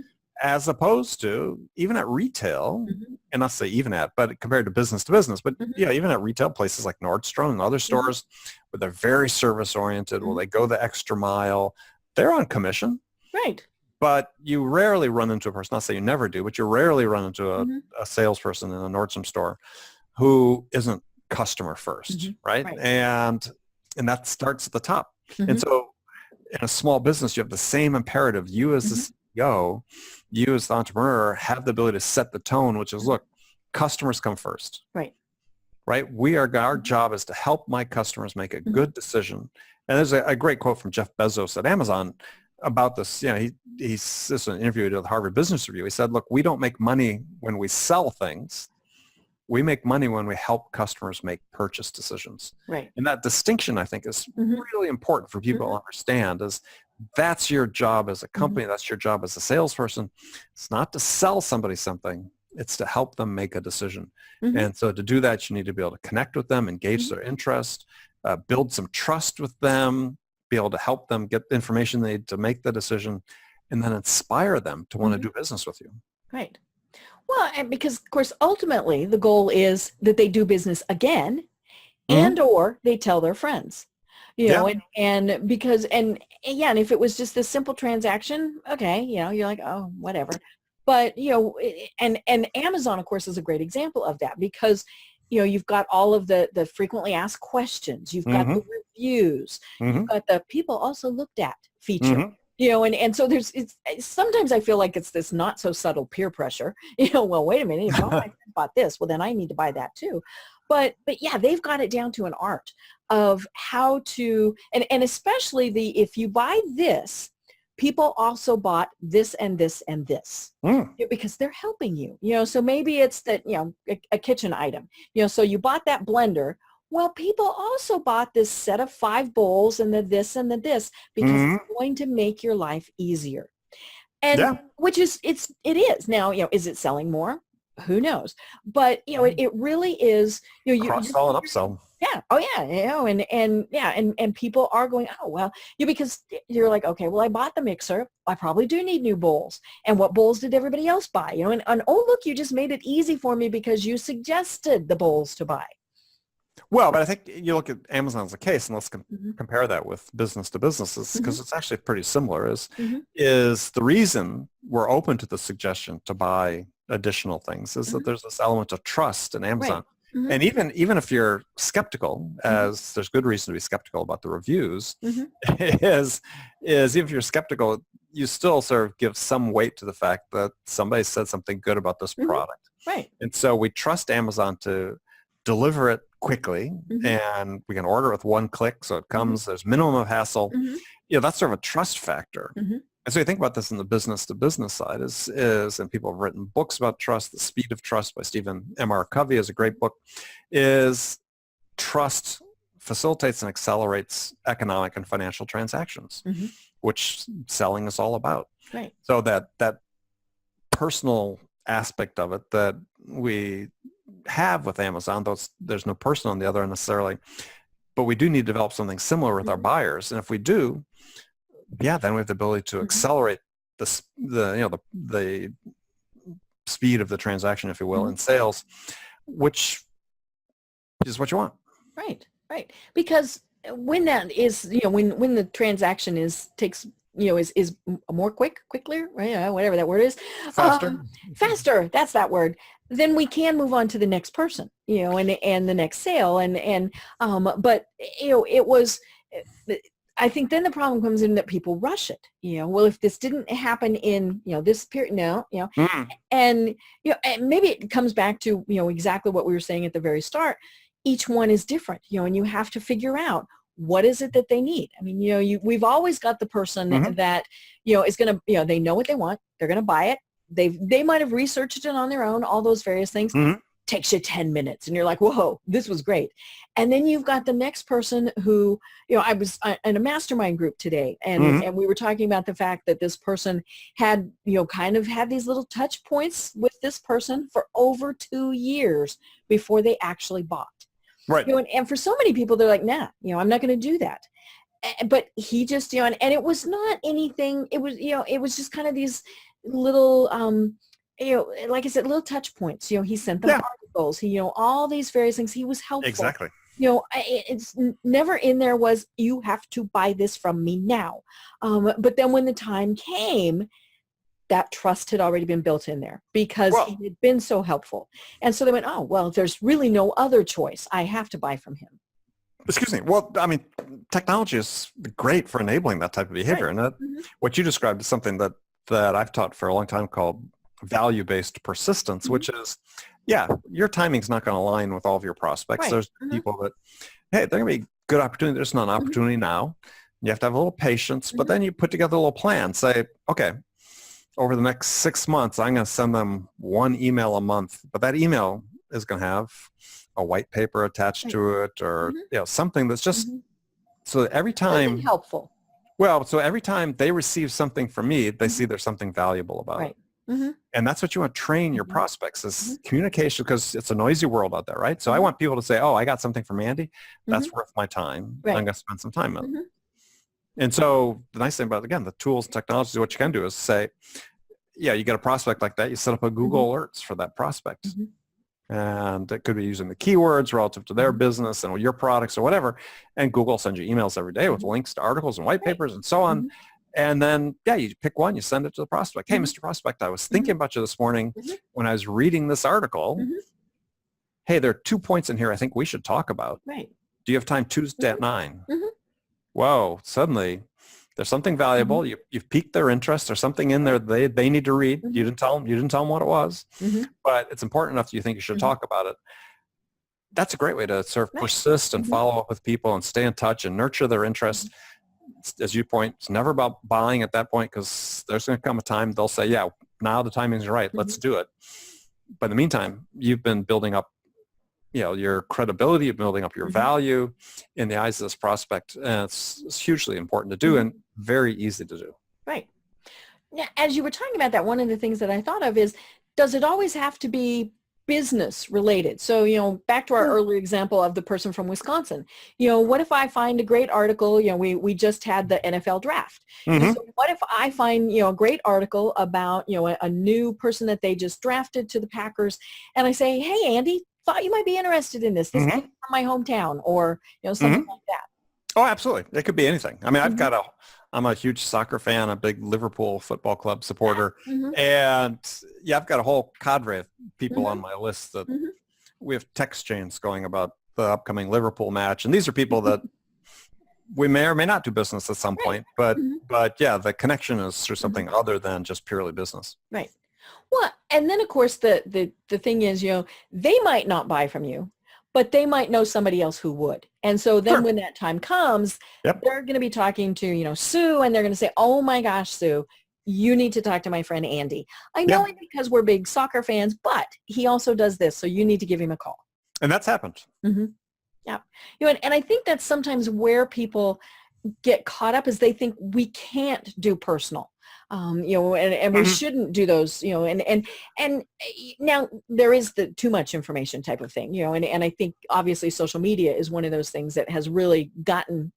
[SPEAKER 4] as opposed to even at retail, and not say even at, but compared to business, but even at retail places like Nordstrom and other stores where they're very service oriented, where they go the extra mile, they're on commission.
[SPEAKER 3] Right.
[SPEAKER 4] But you rarely run into a person, not say you never do, but you rarely run into a salesperson in a Nordstrom store who isn't customer first, right? And that starts at the top. And so in a small business, you have the same imperative. You as the CEO, you as the entrepreneur have the ability to set the tone, which is, look, customers come first.
[SPEAKER 3] Right.
[SPEAKER 4] Right? Our job is to help my customers make a good decision. And there's a great quote from Jeff Bezos at Amazon about this. This is an interview with Harvard Business Review. He said, look, we don't make money when we sell things. We make money when we help customers make purchase decisions.
[SPEAKER 3] Right.
[SPEAKER 4] And that distinction, I think, is really important for people to understand, is that's your job as a company. That's your job as a salesperson. It's not to sell somebody something. It's to help them make a decision. And so to do that, you need to be able to connect with them, engage their interest, build some trust with them, be able to help them get the information they need to make the decision, and then inspire them to want to do business with you.
[SPEAKER 3] Right. Well, and because, of course, ultimately the goal is that they do business again and or they tell their friends, and if it was just this simple transaction, okay, you're like, oh, whatever. But, and Amazon, of course, is a great example of that because, you've got all of the frequently asked questions. You've got the reviews. You've got the people also looked at feature. And so sometimes I feel like it's this not so subtle peer pressure, well, wait a minute, if my friend bought this, well, then I need to buy that too. But yeah, they've got it down to an art of how to, and especially if you buy this, people also bought this and this and this because they're helping you, so maybe it's that, a kitchen item, so you bought that blender. Well, people also bought this set of 5 bowls and the this and the this because it's going to make your life easier. And which is, it is. Now, is it selling more? Who knows? But, it really is.
[SPEAKER 4] Cross-sell and upsell.
[SPEAKER 3] Yeah. Oh, yeah. And people are going, oh, well, because you're like, okay, well, I bought the mixer. I probably do need new bowls. And what bowls did everybody else buy? And oh, look, you just made it easy for me because you suggested the bowls to buy.
[SPEAKER 4] Well, but I think you look at Amazon as a case, and let's compare that with business to businesses, because it's actually pretty similar, is the reason we're open to the suggestion to buy additional things is that there's this element of trust in Amazon. Right. And even if you're skeptical, as there's good reason to be skeptical about the reviews, is even if you're skeptical, you still sort of give some weight to the fact that somebody said something good about this product. Right. And so we trust Amazon to deliver it quickly, and we can order it with one click, so it comes, there's minimum of hassle. That's sort of a trust factor. And so you think about this in the business to business side is, and people have written books about trust, The Speed of Trust by Stephen M.R. Covey is a great book, is trust facilitates and accelerates economic and financial transactions, which selling is all about. Right. So that personal aspect of it that we have with Amazon, though there's no person on the other end necessarily, but we do need to develop something similar with our buyers. And if we do, then we have the ability to accelerate the speed of the transaction, if you will, in sales, which is what you want. Right.
[SPEAKER 3] Because when that is, when the transaction is more quicker, right? Whatever that word is. Faster. That's that word. Then we can move on to the next person, and the next sale. But it was, I think then the problem comes in that people rush it. Well, if this didn't happen in, this period, and maybe it comes back to, exactly what we were saying at the very start. Each one is different, and you have to figure out what is it that they need. I mean, we've always got the person that, is going to, they know what they want. They're going to buy it. They might have researched it on their own, all those various things. Takes you 10 minutes and you're like, whoa, this was great. And then you've got the next person who, I was in a mastermind group today and we were talking about the fact that this person had, kind of had these little touch points with this person for over 2 years before they actually bought. Right. And for so many people, they're like, nah, I'm not going to do that. But he just, and it was not anything, it was, it was just kind of these little, like I said, little touch points. He sent them articles. He, all these various things. He was helpful.
[SPEAKER 4] Exactly.
[SPEAKER 3] It's never in there was, you have to buy this from me now. But then when the time came, that trust had already been built in there because he had been so helpful. And so they went, oh, well, there's really no other choice. I have to buy from him.
[SPEAKER 4] Excuse me. Well, I mean, technology is great for enabling that type of behavior. Right. And what you described is something that I've taught for a long time called value-based persistence, which is, your timing's not going to align with all of your prospects. Right. There's people that, hey, they're going to be good opportunity. There's not an opportunity now. You have to have a little patience, but then you put together a little plan. Say, okay, over the next 6 months, I'm going to send them one email a month, but that email is going to have a white paper attached to it, or something that's just so every time
[SPEAKER 3] something helpful.
[SPEAKER 4] Well, so every time they receive something from me, they see there's something valuable about it. And that's what you want to train your prospects is communication, because it's a noisy world out there, right? So I want people to say, oh, I got something from Andy. That's worth my time. I'm going to spend some time on it. And so the nice thing about, again, the tools and technology, what you can do is say, you get a prospect like that. You set up a Google Alerts for that prospect. And it could be using the keywords relative to their business and your products or whatever. And Google sends you emails every day with links to articles and white papers and so on. And then, you pick one, you send it to the prospect. Hey, Mr. Prospect, I was thinking about you this morning when I was reading this article. Hey, there are 2 points in here I think we should talk about. Right. Do you have time Tuesday at 9? Whoa, suddenly there's something valuable. You've piqued their interest. There's something in there they need to read. You didn't tell them what it was, but it's important enough that you think you should talk about it. That's a great way to sort of persist and follow up with people and stay in touch and nurture their interest. As you point, it's never about buying at that point, because there's going to come a time they'll say, now the timing's right. Let's do it. But in the meantime, you've been building up your credibility, of building up your value in the eyes of this prospect. And it's hugely important to do and very easy to do.
[SPEAKER 3] Right. Now, as you were talking about that, one of the things that I thought of is, does it always have to be business related? So, back to our earlier example of the person from Wisconsin, what if I find a great article, we just had the NFL draft. So what if I find, a great article about, a new person that they just drafted to the Packers, and I say, hey, Andy, thought you might be interested in this. This came from my hometown, or something like that.
[SPEAKER 4] Oh, absolutely. It could be anything. I mean, I'm a huge soccer fan, a big Liverpool Football Club supporter, and I've got a whole cadre of people on my list that we have text chains going about the upcoming Liverpool match, and these are people that we may or may not do business at some point, but the connection is through something other than just purely business.
[SPEAKER 3] Right. Well, and then of course the thing is, they might not buy from you, but they might know somebody else who would. And so then when that time comes, they're going to be talking to, Sue, and they're going to say, oh my gosh, Sue, you need to talk to my friend Andy. I know it because we're big soccer fans, but he also does this, so you need to give him a call. And
[SPEAKER 4] that's happened.
[SPEAKER 3] Yeah. And I think that's sometimes where people get caught up, is they think we can't do personal. And we shouldn't do those, and now there is the too much information type of thing, and I think obviously social media is one of those things that has really gotten,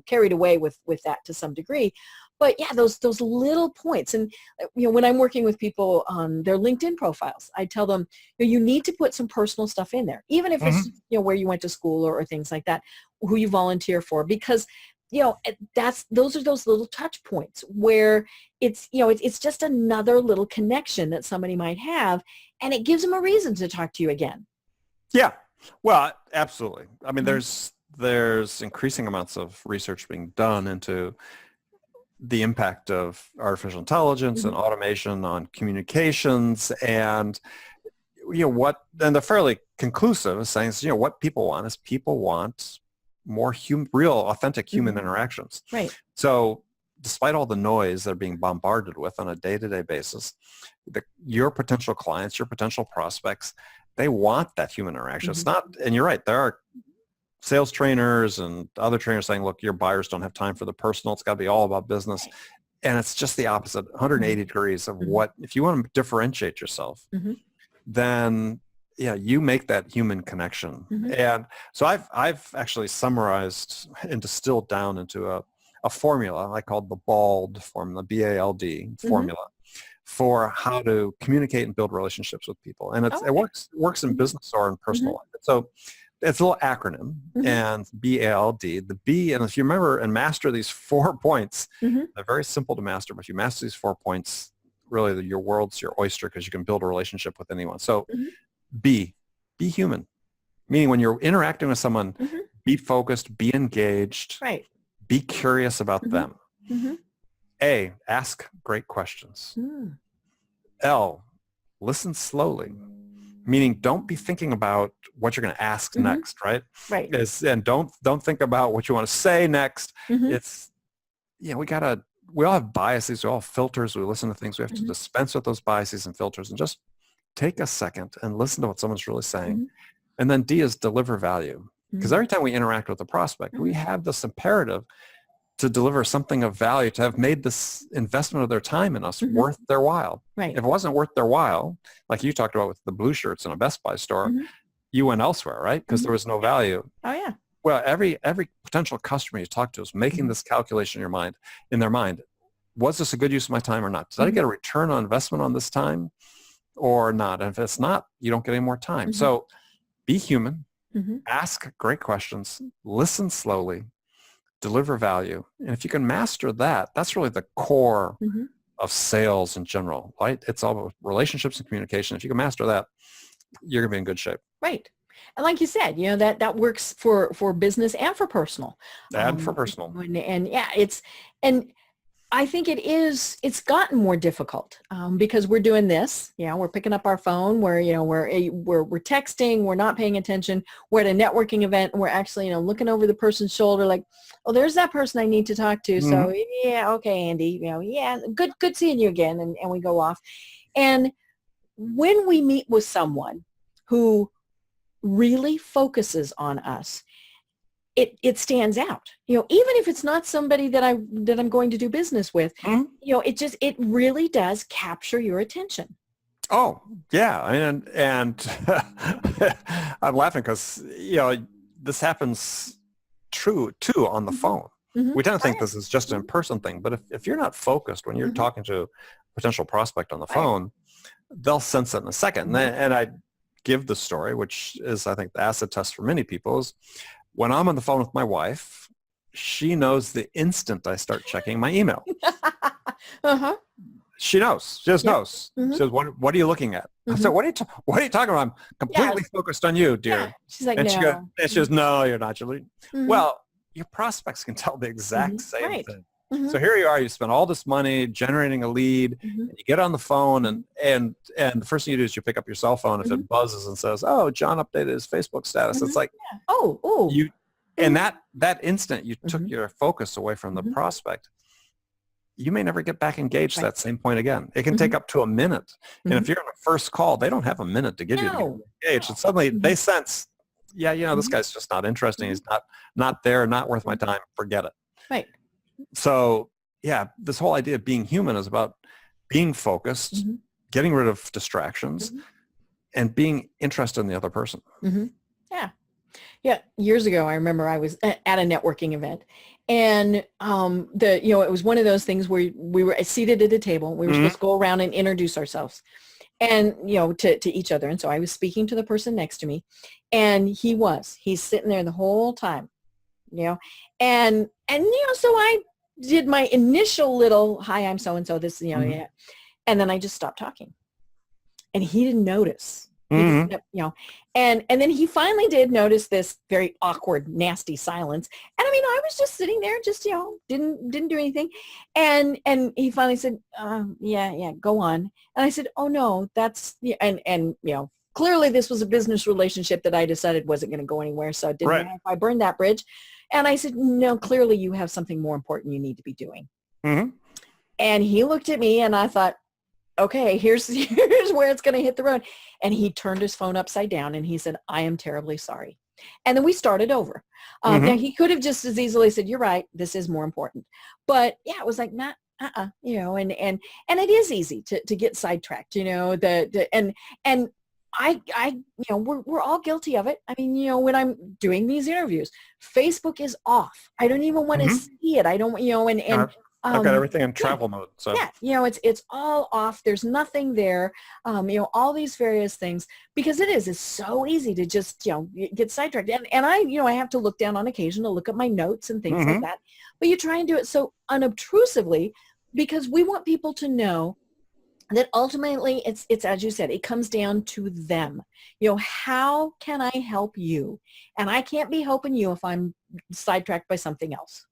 [SPEAKER 3] carried away with that to some degree. But those little points. And, when I'm working with people on their LinkedIn profiles, I tell them, you need to put some personal stuff in there, even if it's, where you went to school or things like that, who you volunteer for, because those are those little touch points where it's, it's just another little connection that somebody might have, and it gives them a reason to talk to you again.
[SPEAKER 4] Yeah, well, absolutely. I mean, there's increasing amounts of research being done into the impact of artificial intelligence and automation on communications, and and they're fairly conclusive, saying, what people want is more real, authentic human interactions.
[SPEAKER 3] Right.
[SPEAKER 4] So despite all the noise they're being bombarded with on a day-to-day basis, your potential clients, your potential prospects, they want that human interaction. It's not, and you're right, there are sales trainers and other trainers saying, look, your buyers don't have time for the personal. It's got to be all about business. And it's just the opposite, 180 degrees of what, if you want to differentiate yourself, then you make that human connection. And so I've actually summarized and distilled down into a formula I called the BALD formula, B-A-L-D formula, for how to communicate and build relationships with people. And it works in business or in personal life. So it's a little acronym, and B-A-L-D. The B, and if you remember and master these 4 points, they're very simple to master, but if you master these 4 points, really your world's your oyster because you can build a relationship with anyone. So B, be human. Meaning when you're interacting with someone, be focused, be engaged, be curious about them. A, ask great questions. L, listen slowly. Meaning don't be thinking about what you're going to ask next, right? And don't think about what you want to say next. It's, we all have biases, we all have filters, we listen to things, we have to dispense with those biases and filters and just take a second and listen to what someone's really saying. And then D is deliver value. Because every time we interact with a prospect, we have this imperative to deliver something of value, to have made this investment of their time in us worth their while. If it wasn't worth their while, like you talked about with the blue shirts in a Best Buy store, you went elsewhere, right? Because there was no value. Well, every potential customer you talk to is making this calculation in their mind. Was this a good use of my time or not? Did I get a return on investment on this time or not? And if it's not, you don't get any more time. So be human, ask great questions, listen slowly, deliver value. And if you can master that, that's really the core of sales in general, right? It's all about relationships and communication. If you can master that, you're going to be in good shape.
[SPEAKER 3] Right. And like you said, that works for business and for personal.
[SPEAKER 4] And for personal.
[SPEAKER 3] And I think it's gotten more difficult because we're doing this. We're picking up our phone. We're texting. We're not paying attention. We're at a networking event. And we're actually, looking over the person's shoulder like, oh, there's that person I need to talk to. So yeah, okay, Andy, good seeing you again. And we go off. And when we meet with someone who really focuses on us, it stands out, even if it's not somebody that I'm going to do business with, it really does capture your attention.
[SPEAKER 4] Oh yeah. And I'm laughing because, this happens true too on the phone. We tend to think this is just an in-person thing, but if you're not focused when you're talking to a potential prospect on the phone, they'll sense it in a second. And I give the story, which is, I think, the acid test for many people is, when I'm on the phone with my wife, she knows the instant I start checking my email. She knows. She just knows. She says, "What are you looking at?" I said, "What are you talking about? I'm completely focused on you, dear."
[SPEAKER 3] Yeah. She's like,
[SPEAKER 4] and
[SPEAKER 3] "No."
[SPEAKER 4] She goes, "No, you're not, Julie." Well, your prospects can tell the exact same thing. So here you are, you spend all this money generating a lead, and you get on the phone, and the first thing you do is you pick up your cell phone. If it buzzes and says, "Oh, John updated his Facebook status," it's like, and that instant you took your focus away from the prospect. You may never get back engaged to that same point again. It can take up to a minute. And if you're on a first call, they don't have a minute to give you to get engaged. And suddenly they sense, this guy's just not interesting. He's not there, not worth my time. Forget it.
[SPEAKER 3] Right.
[SPEAKER 4] So this whole idea of being human is about being focused, getting rid of distractions, and being interested in the other person.
[SPEAKER 3] Yeah. Years ago, I remember I was at a networking event, and it was one of those things where we were seated at a table. We were supposed to go around and introduce ourselves, and to each other. And so I was speaking to the person next to me, and he's sitting there the whole time, and so I did my initial little, "Hi, I'm so and so." This, and then I just stopped talking, and he didn't notice. And then he finally did notice this very awkward, nasty silence. And I was just sitting there, just, didn't do anything. And he finally said, yeah, go on. And I said, "Oh no, that's," and clearly this was a business relationship that I decided wasn't going to go anywhere. So I didn't know if I burned that bridge. And I said, "No, clearly you have something more important you need to be doing." And he looked at me, and I thought, okay, here's where it's going to hit the road. And he turned his phone upside down, and he said, "I am terribly sorry." And then we started over. Now he could have just as easily said, "You're right, this is more important." But it was like, not, and it is easy to get sidetracked, and we're all guilty of it. I mean, when I'm doing these interviews, Facebook is off. I don't even want to see it. I don't,
[SPEAKER 4] I've got everything in travel mode. So
[SPEAKER 3] yeah, it's all off. There's nothing there. All these various things, because it's so easy to just, get sidetracked. And I have to look down on occasion to look at my notes and things like that. But you try and do it so unobtrusively, because we want people to know that ultimately it's as you said, it comes down to them. How can I help you? And I can't be helping you if I'm sidetracked by something else.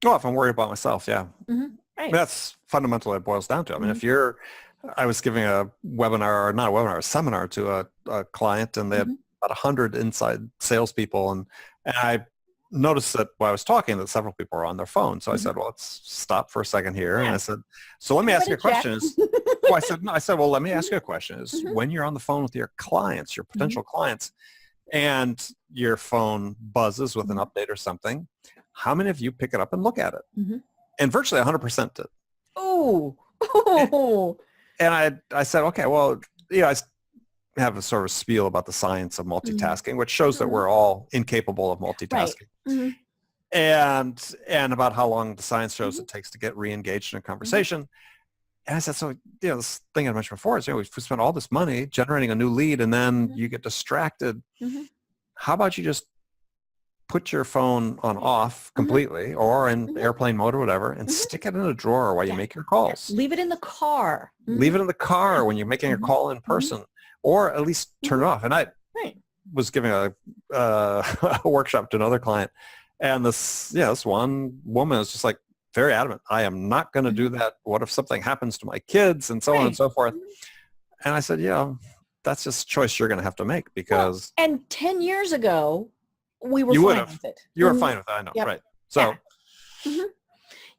[SPEAKER 4] Well, if I'm worried about myself, yeah.
[SPEAKER 3] Right.
[SPEAKER 4] I mean, that's fundamentally what it boils down to. I mean, I was giving a webinar, or not a webinar, a seminar to a client, and they had about 100 inside salespeople, and I noticed that while I was talking that several people were on their phone. So I said, well, let's stop for a second here. And I said, so let me ask you a question. I said, well, let me ask you a question. Is when you're on the phone with your clients, your potential clients, and your phone buzzes with an update or something, how many of you pick it up and look at it? And virtually 100% did.
[SPEAKER 3] Oh.
[SPEAKER 4] And I said, okay, well, I have a sort of spiel about the science of multitasking, which shows that we're all incapable of multitasking. Right. And about how long the science shows it takes to get re-engaged in a conversation. And I said, so, this thing I mentioned before is, we spent all this money generating a new lead, and then you get distracted. How about you just put your phone on off completely or in airplane mode or whatever, and stick it in a drawer while you make your calls.
[SPEAKER 3] Leave it in the car.
[SPEAKER 4] Leave it in the car when you're making a call in person, or at least turn it off. And I was giving a workshop to another client, and this one woman is just like very adamant. I am not going to do that. What if something happens to my kids, and so on and so forth? And I said, that's just a choice you're going to have to make, because.
[SPEAKER 3] And 10 years ago, we were fine with it.
[SPEAKER 4] You were fine with it, I know, right? So,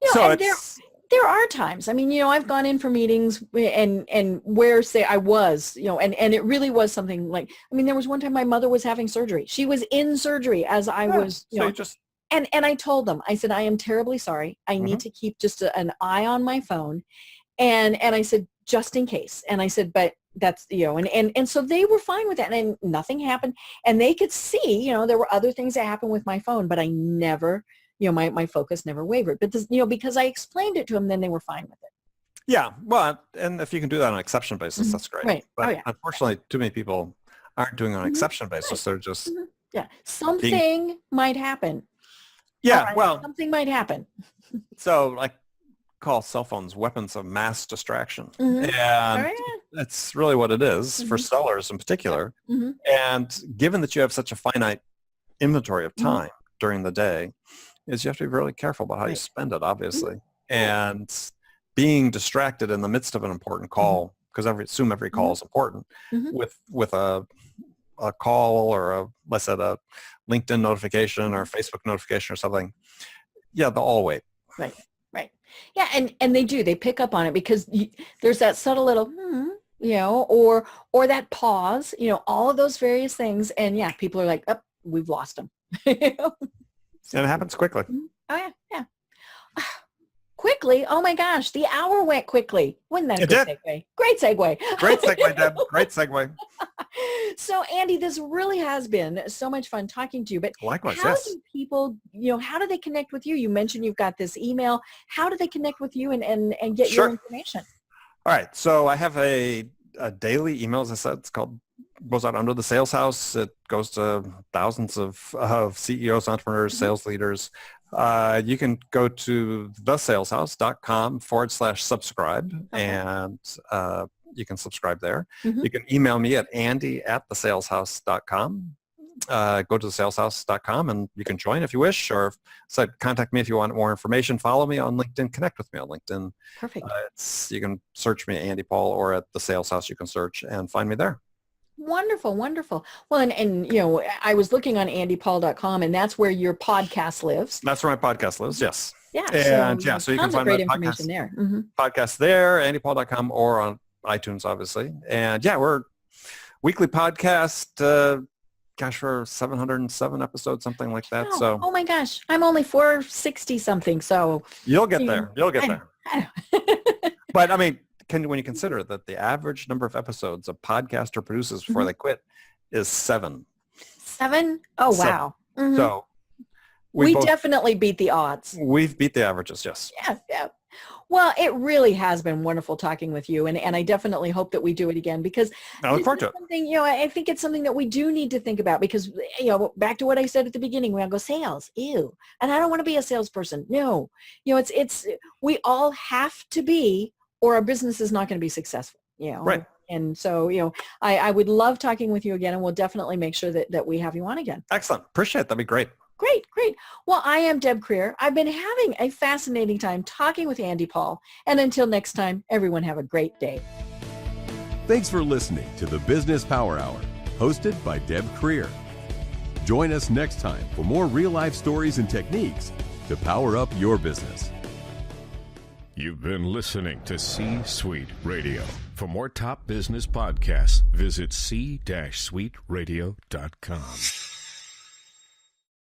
[SPEAKER 3] so there are times. I mean, I've gone in for meetings and where, say, I was, and it really was something like, I mean, there was one time my mother was having surgery. She was in surgery as I was, and I told them, I said, I am terribly sorry. I need to keep just an eye on my phone. And I said, just in case. And I said, but that's, and so they were fine with that, and nothing happened, and they could see, there were other things that happened with my phone, but I never, my focus never wavered. But this, because I explained it to them, then they were fine with it.
[SPEAKER 4] Yeah. Well, and if you can do that on an exception basis, that's great.
[SPEAKER 3] Right.
[SPEAKER 4] But unfortunately, too many people aren't doing it on an exception basis. They're just
[SPEAKER 3] something might happen.
[SPEAKER 4] Yeah. Well,
[SPEAKER 3] something might happen.
[SPEAKER 4] So call cell phones weapons of mass distraction, and that's really what it is for sellers in particular. And given that you have such a finite inventory of time during the day, is you have to be really careful about how you spend it, obviously. And being distracted in the midst of an important call, because assume every call is important, with a call or let's say a LinkedIn notification or Facebook notification or something, they'll all wait.
[SPEAKER 3] Right. Yeah, and they pick up on it, because there's that subtle little, or that pause, all of those various things. And people are like, oh, we've lost them.
[SPEAKER 4] And it happens quickly.
[SPEAKER 3] Oh, yeah. Quickly? Oh my gosh, the hour went quickly. Wasn't that a good segue? Great segue.
[SPEAKER 4] Great segue, Deb. Great segue.
[SPEAKER 3] So, Andy, this really has been so much fun talking to you. But
[SPEAKER 4] likewise,
[SPEAKER 3] how do people, how do they connect with you? You mentioned you've got this email. How do they connect with you and get your information?
[SPEAKER 4] All right. So I have a daily email, as I said. It's goes out under the Sales House. It goes to thousands of CEOs, entrepreneurs, sales leaders. You can go to thesaleshouse.com/subscribe, and you can subscribe there. You can email me at andy@thesaleshouse.com. Go to thesaleshouse.com and you can join if you wish, or contact me if you want more information. Follow me on LinkedIn. Connect with me on LinkedIn.
[SPEAKER 3] Perfect.
[SPEAKER 4] You can search me, Andy Paul, or at the Sales House. You can search and find me there.
[SPEAKER 3] Wonderful. Well, and I was looking on andypaul.com, and that's where your podcast lives.
[SPEAKER 4] That's where my podcast lives. Yes.
[SPEAKER 3] Yeah.
[SPEAKER 4] So you can find
[SPEAKER 3] great information there.
[SPEAKER 4] Podcast there, andypaul.com, or on iTunes, obviously. And we're weekly podcast. We're 707 episodes, something like that.
[SPEAKER 3] Oh my gosh, I'm only 460 something. So
[SPEAKER 4] you'll get there. You'll get there. But I mean, when you consider that the average number of episodes a podcaster produces before they quit is 7.
[SPEAKER 3] 7? Oh, wow. Mm-hmm.
[SPEAKER 4] So
[SPEAKER 3] we definitely beat the odds.
[SPEAKER 4] We've beat the averages, yes.
[SPEAKER 3] Yeah. Well, it really has been wonderful talking with you, and I definitely hope that we do it again, because
[SPEAKER 4] I look forward to it.
[SPEAKER 3] I think it's something that we do need to think about, because, back to what I said at the beginning, we all go, sales, ew, and I don't want to be a salesperson. No, it's we all have to be, or our business is not going to be successful.
[SPEAKER 4] Right.
[SPEAKER 3] And so, I would love talking with you again, and we'll definitely make sure that we have you on again.
[SPEAKER 4] Excellent. Appreciate it. That'd be great.
[SPEAKER 3] Great. Well, I am Deb Creer. I've been having a fascinating time talking with Andy Paul. And until next time, everyone have a great day.
[SPEAKER 2] Thanks for listening to the Business Power Hour, hosted by Deb Creer. Join us next time for more real-life stories and techniques to power up your business.
[SPEAKER 1] You've been listening to C-Suite Radio. For more top business podcasts, visit c-suiteradio.com.